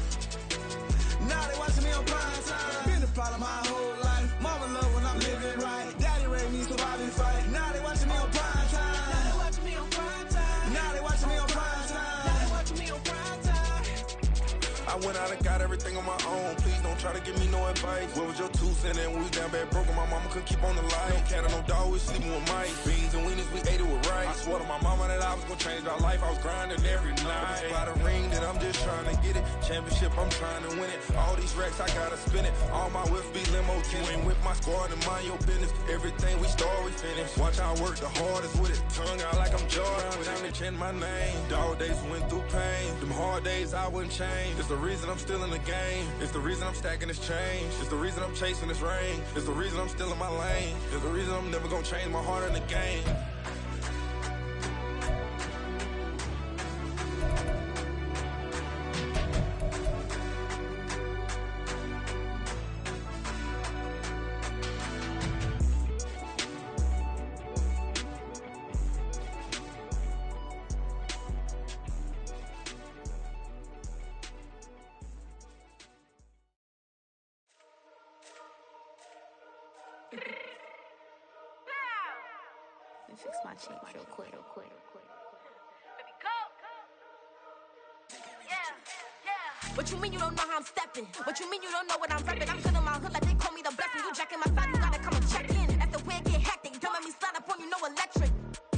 Now they watching me on prime time. Been a problem my whole life. Mama love when I'm living right. Daddy raised me surviving fight. Now they watching me on prime time. Now they watching me on prime time. Now they watching me on prime time. Now they watching me on prime time. I went out and got everything on my own. Please don't try to give me no advice. What was your 2 cents? And we was down bad broke and my mama couldn't keep on the light. No cat or no dog, we sleeping with mice. Beans and weenies, we ate it with rice. I swore to my mama that I was gonna change my life. I was grinding every night. By the ring that I'm just trying to get it. Championship, I'm trying to win it. All these racks, I gotta spin it. All my whips be limo. You ain't with my squad and mind your business. Everything we start, we finish. Watch I work the hardest with it. Tongue out like I'm Jordan. Down and change my name. Dog days went through pain. Them hard days I wouldn't change. It's the reason I'm still in the game. It's the reason I'm stacking this change. It's the reason I'm chasing this ring. It's the reason I'm still in my lane. It's the reason I'm never gonna change my heart in the game. Let me fix my cheeks real quick. What you mean you don't know how I'm stepping? What you mean you don't know what I'm repping? I'm good in my hood like they call me the blessing. You jacking my side, you gotta come and check in. That's the way it get hectic. Don't make me slide up on you, no electric.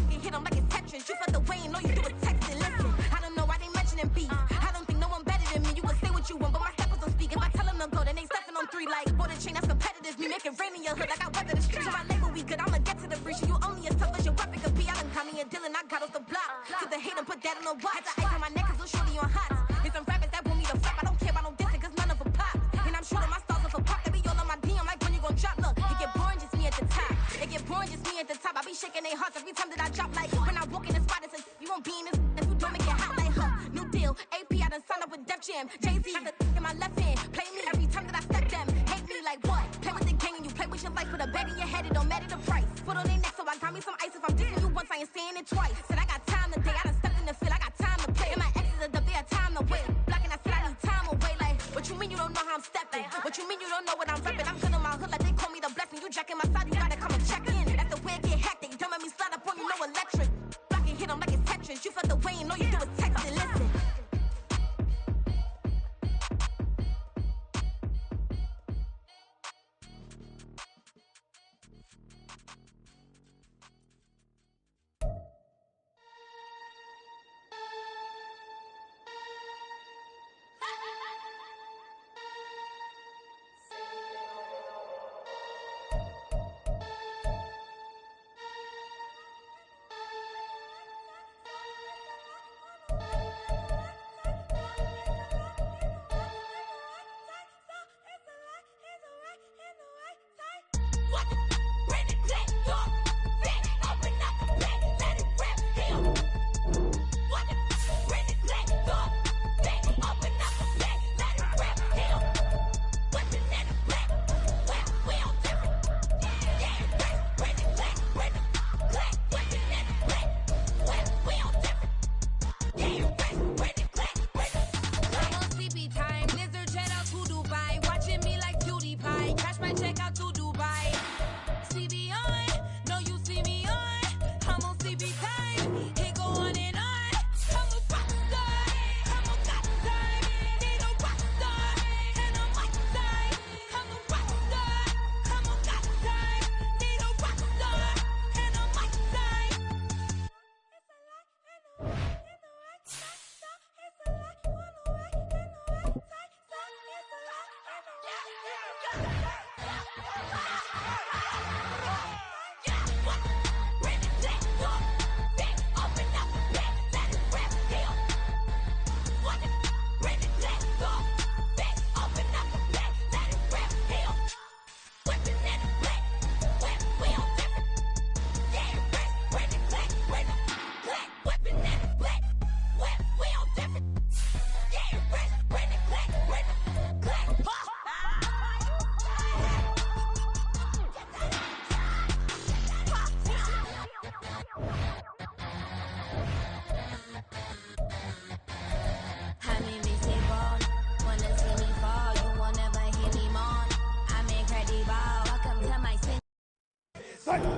You hit 'em like it's Tetris. You felt the way and all you do is texting. Listen, I don't know why they mentioning beef. I don't think no one better than me. You can say what you want, but my steppers don't speak. If I tell them to go, then they stepping on 3 like bought a chain that's competitive. Me make it rain in your hood like I weather the street. So my label we good, I'ma get to the breach. You only as tough as your weapon could be. I done caught me a Dylan, I got off the block. To the hate and put that on the watch. I ice on my neck cause little shorty on hot. Here's some rappers that want me to flop. I don't care about no dissing cause none of them pop. And I'm shooting my stars off a pop. They be all on my DM like when you gon' drop. Look, it get boring just me at the top. It get boring just me at the top. I be shaking their hearts every time that I drop. Like when I walk in the spot, it says you won't be in this if you don't make it hot like new deal. AP, I done signed up with Def Jam. Jay-Z got the in my left hand. Play me every time that I step them. Hate me like what? Play with the gang and you play with your life. Put a bag in your head, it don't matter the price. Put on their neck, so I got me some ice. If I'm dissing you once, I ain't saying it twice. Said I got time today, I done stepped in the field, I got time to play. And my exes are up, they had time to wait. Blocking, I said I need time away. Like, what you mean you don't know how I'm stepping? What you mean you don't know what I'm repping? I'm good in my hood like they call me the blessing. You jacking my side, you gotta come and check in. That's the way it get hectic. Don't make me slide up on you, no electric. Blocking, hit 'em like it's Tetris. You felt the way and all you do is text and listen.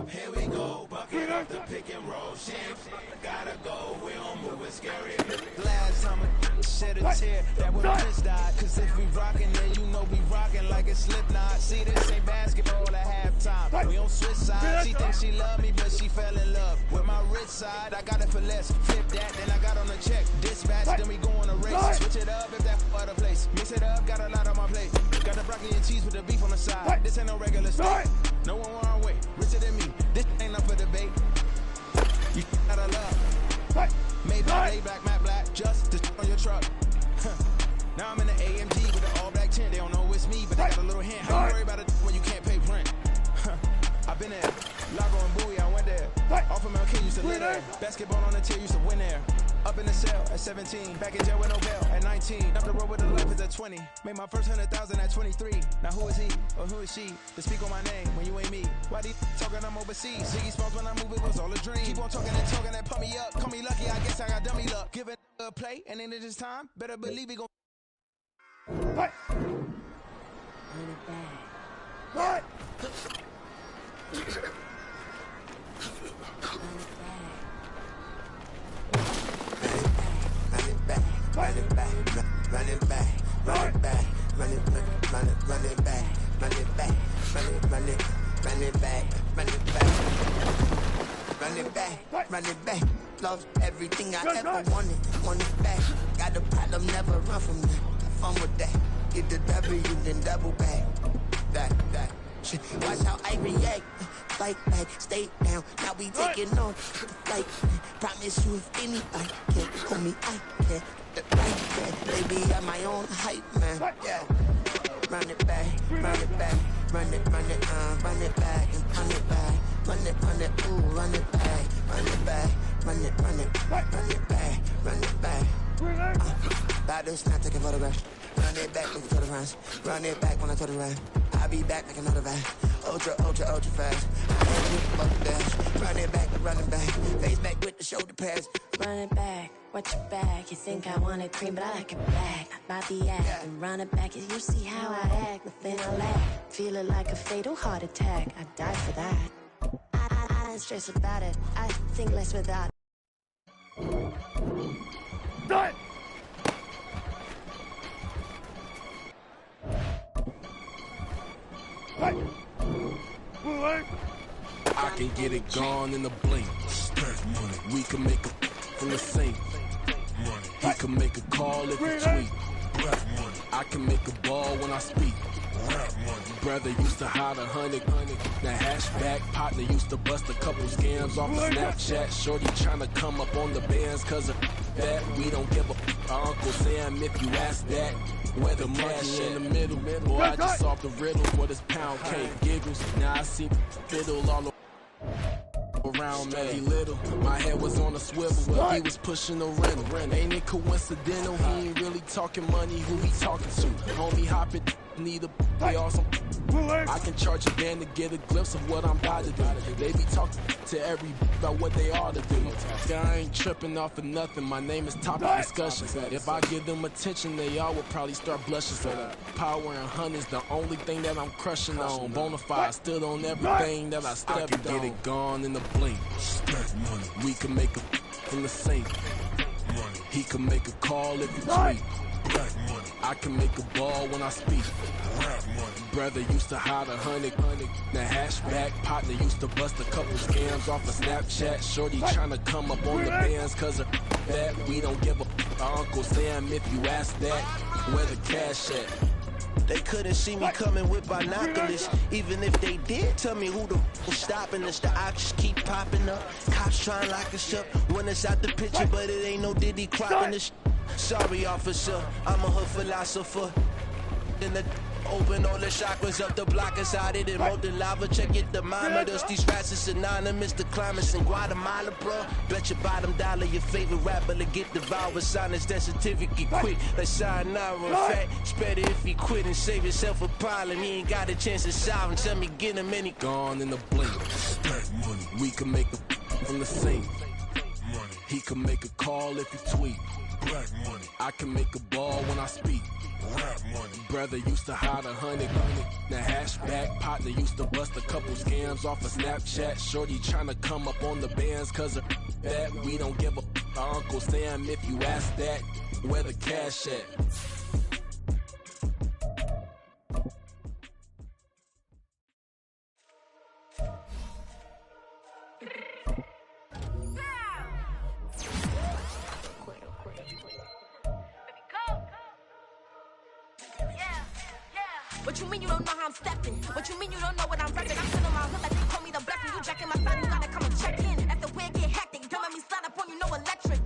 Here we go, bucket off the pick and roll shit. Gotta go, we don't move it scary. Last time a shed a tear, that when Prince died. Cause if we rockin', then you know we rockin' like it's Slipknot. See, this ain't basketball at halftime. We on switch side. She thinks she love me, but she fell in love with my rich side. I got it for less. Flip that, then I got on the check. Dispatch, then we go on a race. Switch it up if that other place. Mix it up, got a lot on my plate. Got the broccoli and cheese with the beef on the side. This ain't no regular steak. No one wrong way, richer than me. This ain't up for debate. You out of love. Made black, laid back, matte black, just to on your truck. Now I'm in the AMG with the all black tint. They don't know it's me, but they got a little hint. How you worry about it when you can't pay rent? I've been there. Lago and Bowie, I went there. Off of Mount King, used to live there. Basketball on the tier, used to win there. Up in the cell at 17, back in jail with no bail at 19. Up the road with the life is at 20. Made my first 100,000 at 23. Now who is he or who is she to speak on my name when you ain't me? Why these talking I'm overseas? Ziggy Smalls when I move it was all a dream. Keep on talking and pump me up. Call me lucky, I guess I got dummy luck. Give it a play and then it's time. Better believe we gon' Run it back. run it back. Lost everything I ever wanted it back. Got a problem, never run from that. Have fun with that. Get the W, then double back. That. Shit. Watch how I react. Fight back, stay down. Now we taking off. Like, promise you if anybody can call me, I can. Baby, I'm my own hype, man. Yeah. Run it back, run it back. Run it back, and run it back. Run it, ooh, run it back. Run it back, run it back, run it back. About this, not taking photographs. Run it back when you throw the runs. Run it back when I throw the run. I'll be back like another van. Ultra fast. Run it back, running back. Face back with the shoulder pads. Run it back, watch your back. You think I want it cream, but I like it black. About the act and run it back. You see how I act, nothing I lack. Feel it like a fatal heart attack. I die for that. I don't stress about it. I think less without. Done! I can get it gone in a blink. We can make a from the sink. He can make a call if you tweet. I can make a ball when I speak. Brother used to hide 100. The hatchback partner used to bust a couple scams off of Snapchat. Shorty tryna come up on the bands cause of that. We don't give a Uncle Sam if you ask that. Where the cash in the middle. Boy, I just solved the riddle for this pound cake. Giggles, now I see fiddle all around me. Little, my head was on a swivel, but he was pushing the rental. Ain't it coincidental? He ain't really talking money. Who he talking to? Homie hopping, need a pay awesome. I can charge a band to get a glimpse of what I'm about to do. They be talking to every about what they ought to do. I ain't tripping off of nothing. My name is topic discussion. If I give them attention, they all would probably start blushing. So power and honey's the only thing that I'm crushing on. Bonafide stood on everything that I stepped on. I can get it gone in the blink. We can make a from the sink. He can make a call if you tweet. I can make a ball when I speak. Brother used to hide 100. The hatchback partner used to bust a couple scams off of Snapchat. Shorty tryna come up on the bands cause of that. We don't give a Uncle Sam if you ask that. Where the cash at? They couldn't see me coming with binoculars. Even if they did, tell me who the was stopping us. The options keep popping up. Cops trying to lock us up. When it's out the picture, but it ain't no Diddy cropping this. Sorry, officer, I'm a hood philosopher. In the open all the chakras up the block inside it and molten lava. Check it, the thermometers. These rats is synonymous. The climates in Guatemala, bro. Bet your bottom dollar your favorite rapper to get devoured with silence. That certificate quit. Like sayonara. In fact, it's better if he quit and save yourself a problem. He ain't got a chance to solve him. Tell me, get him any. Gone in the blink. We can make a from the sink. He can make a call if you tweet. I can make a ball when I speak. Brother used to hide 100. The hatchback partner used to bust a couple scams off of Snapchat. Shorty tryna come up on the bands cause of that. We don't give a Uncle Sam if you ask that. Where the cash at? What you mean you don't know how I'm stepping? What you mean you don't know what I'm repping? I'm sitting my hood like they call me the blessing. You jacking my side, you gotta come and check in. As the way get hectic, don't let me slide up on you, no electric.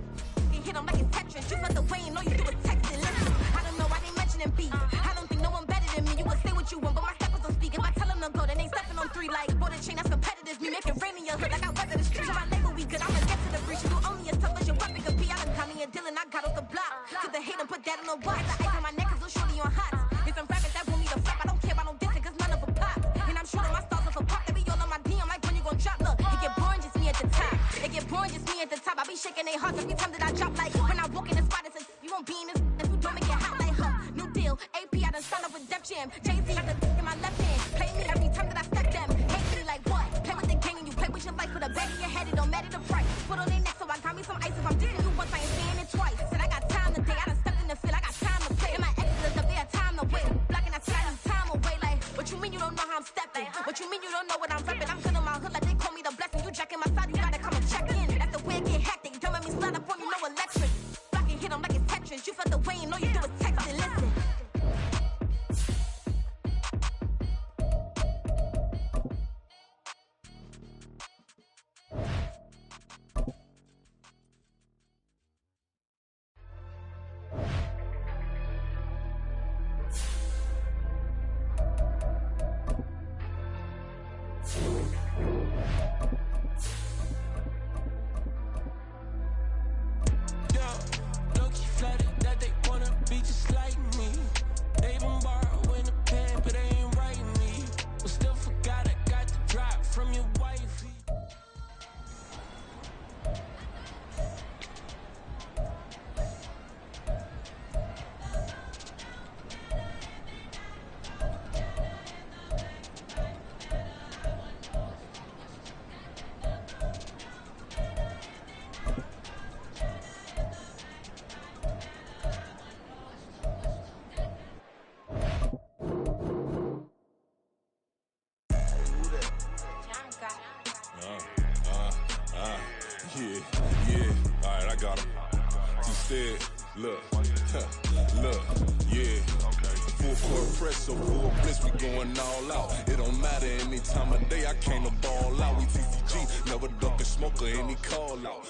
You hit them like it's Tetris. You felt the way and all you do is texting. Listen, I don't know why they mentioning beef. I don't think no one better than me. You would say what you want, but my steppers don't speak. If I tell them to go, then they stepping on 3 like border chain. That's competitive. Me making rain in your hood like I weather the streets. So my label we good. I'ma get to the breach. You only as tough as your weapon could be. I done got me a deal and I got off the block. To the hate and put that on the watch. The ice on my neck is little shorty on hot. It's some rappers that want me to flop. I don't care about no dissing cause none of them pop. And I'm shooting my stars off a pop. They be all on my DM like when you gon' drop. Look, it get boring just me at the top. It get boring just me at the top. I be shaking their hearts every time that I drop. Like when I walk in the spot, it says you won't be in this if you don't make it hot like her. New deal, AP, I done signed up with Def Jam. Jay-Z got the in my left hand. Play me every time that I step them. Hate me like what? Play with the game and you play with your life. With a bag in your head, it don't matter the price. Put on their neck, so I got me some ice. If I'm dissing you once, I ain't saying it twice. Said I got time today, I done stepped in the field, I got time to play. And my exes up there, time to wait. Blocking, I said I need time away. Like, what you mean you don't know how I'm stepping? What you mean you don't know what I'm repping? I'm good in my hood like they call me the blessing. You jacking my side, you gotta come and check in. That's the got him. Instead, look, look, yeah. Full court press, so full blitz, we going all out. It don't matter any time of day, I came to ball out. We TCG, never duck a smoker, any call out.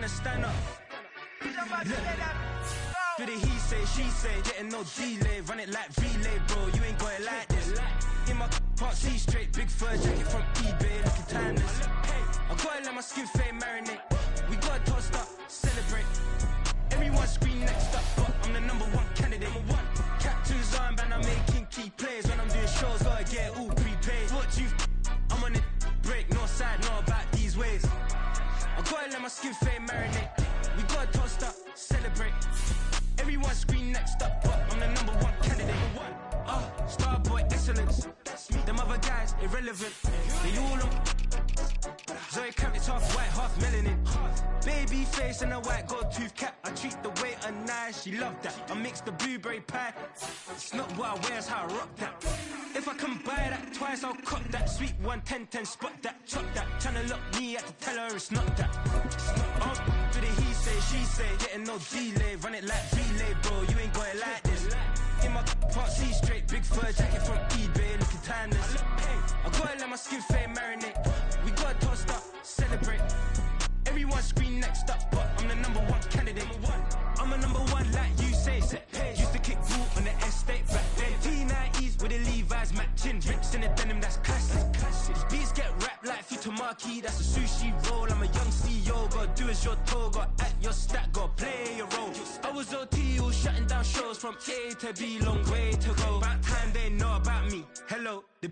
Stand up. Do the he say, she say, getting no delay, run it like relay, bro. You ain't got it like this. In my can't see straight, big fur jacket from eBay, looking timeless. I gotta let my skin fade marinate. We gotta toast up, celebrate. Everyone scream next up, but I'm the #1 candidate. Captain's armband, I'm making key plays. When I'm doing shows, gotta get all prepaid. What you I'm on it, break, no side, no about these ways. I gotta let my skin fade marinate. We gotta toast up, celebrate. Everyone scream next up, but I'm the #1 candidate. Starboy excellence. Them other guys irrelevant. They all on. Zoe Camp, it's half white, half melanin. Baby face and a white gold tooth cap. I treat the waiter nice, she love that. I mix the blueberry pie. It's not what I wear, it's how I rock that. If I can buy that twice, I'll cut that. Sweet 110, spot that, chop that. Tryna lock me, I had to tell her it's not that. Do the he say, she say, getting no delay. Run it like relay, bro, you ain't got it like this. In my can't see straight, big fur jacket from eBay, looking timeless. I gotta let my skin fade marinate. We gotta toast up, celebrate. Everyone scream next up, but I'm the #1 candidate. I'm a #1 like you say. Used to kick ball on the estate back then. T90s with the Levi's matching. Rips in the denim, that's classic. Beats get wrapped like Futamaki, that's a sushi roll. I'm a young CEO, gotta do as you're told. Gotta act your stat, gotta play your role. I was OT, all shutting down shows from A to B, long way to go. About time they know about me. Hello, the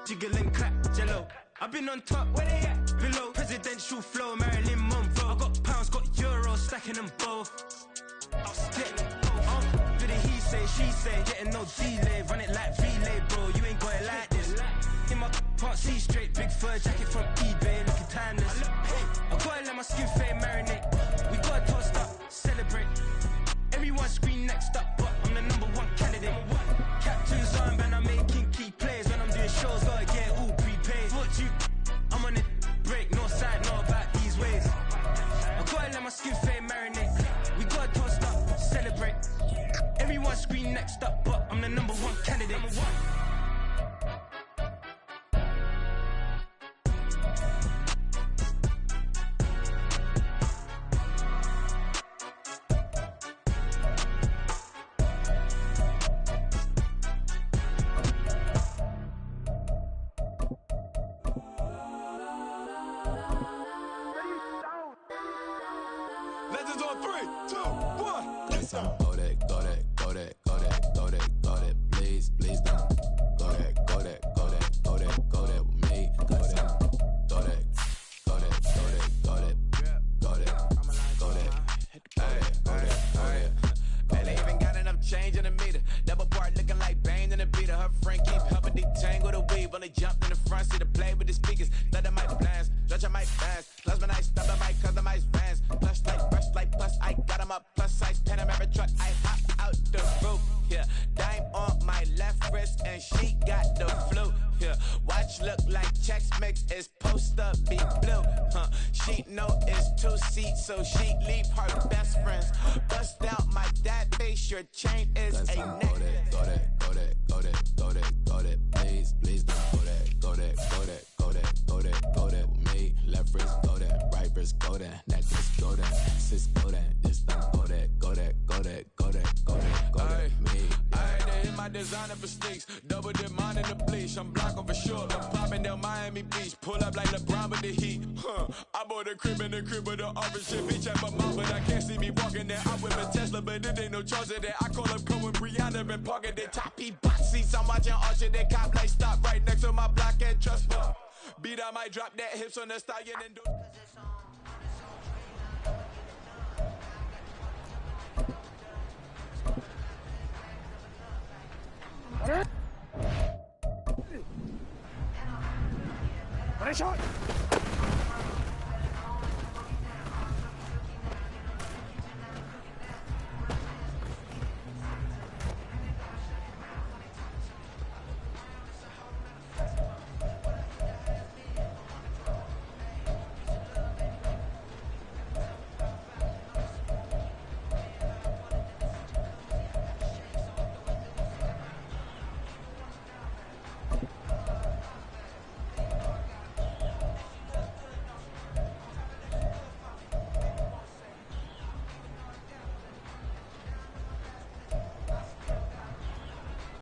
jiggle and clap, jello. I've been on top, where they at? Below, presidential flow, Marilyn Monroe. I got pounds, got euros, stacking them both. I'll stick. Do the he say, she say, getting no delay, run it like relay, bro. You ain't got it like this. In my can't see straight, big fur jacket from eBay, looking timeless. I gotta let my skin fade marinate. We gotta toast up, celebrate. Everyone scream next up, but I'm the #1 candidate. Captain's armband, I'm making key plays. When I'm doing shows, gotta get all prepaid. What you I'm on it, break, no side, no about these ways. I gotta let my skin fade marinate. We gotta toast up, celebrate. Everyone scream next up, but I'm the #1 candidate. Legends on 3, 2, 1. Let's go. Go that, go that, go that, go that, go that, go that, please, please don't. Go that, go that, go that, go that, go that with me. Go that, go that, go that, go that, go that, go that, go that, go that. And they even got enough change in the meter. Double part looking like Bane in the beater. Her friend keep helping detangle the weave. When they jumped in the front seat to play with the speakers. Let them mic blast, judge I might dance. Plus when I stop, I might customize bands. Plus like brush like plus, I got them up. Plus size Panamera truck, I hop out the roof. Yeah, dime on my left wrist and she got the flu. Yeah, watch look like Chex Mix is post up be blue. She know it's 2 seats, so she leave her best friends. Bust out my dad face, your chain is a necklace. Go that, go that, go that, go that, go that, please, please don't go that, go that, go that, go that, go that, go that with me. Left wrist, go that, right wrist, go that, necklace, go that, sis, go that, this time, go that, go that, go that, go that, go that, go that, me. I had to hit my designer for sneaks, double dip mine in the bleach. I'm blocking for sure, I'm popping down Miami Beach, pull up like LeBron with the heat. I bought a crib in the crib with the office shit, bitch at my mouth, but I can't see me walking there. I whip a Tesla, but it ain't no charge of that. I call up Cohen, Brianna, and parking the top box seats. I'm watching Archer, they cop like stop right next to my block and trust me. Beat, I might drop that hips on the stallion and do. Shot.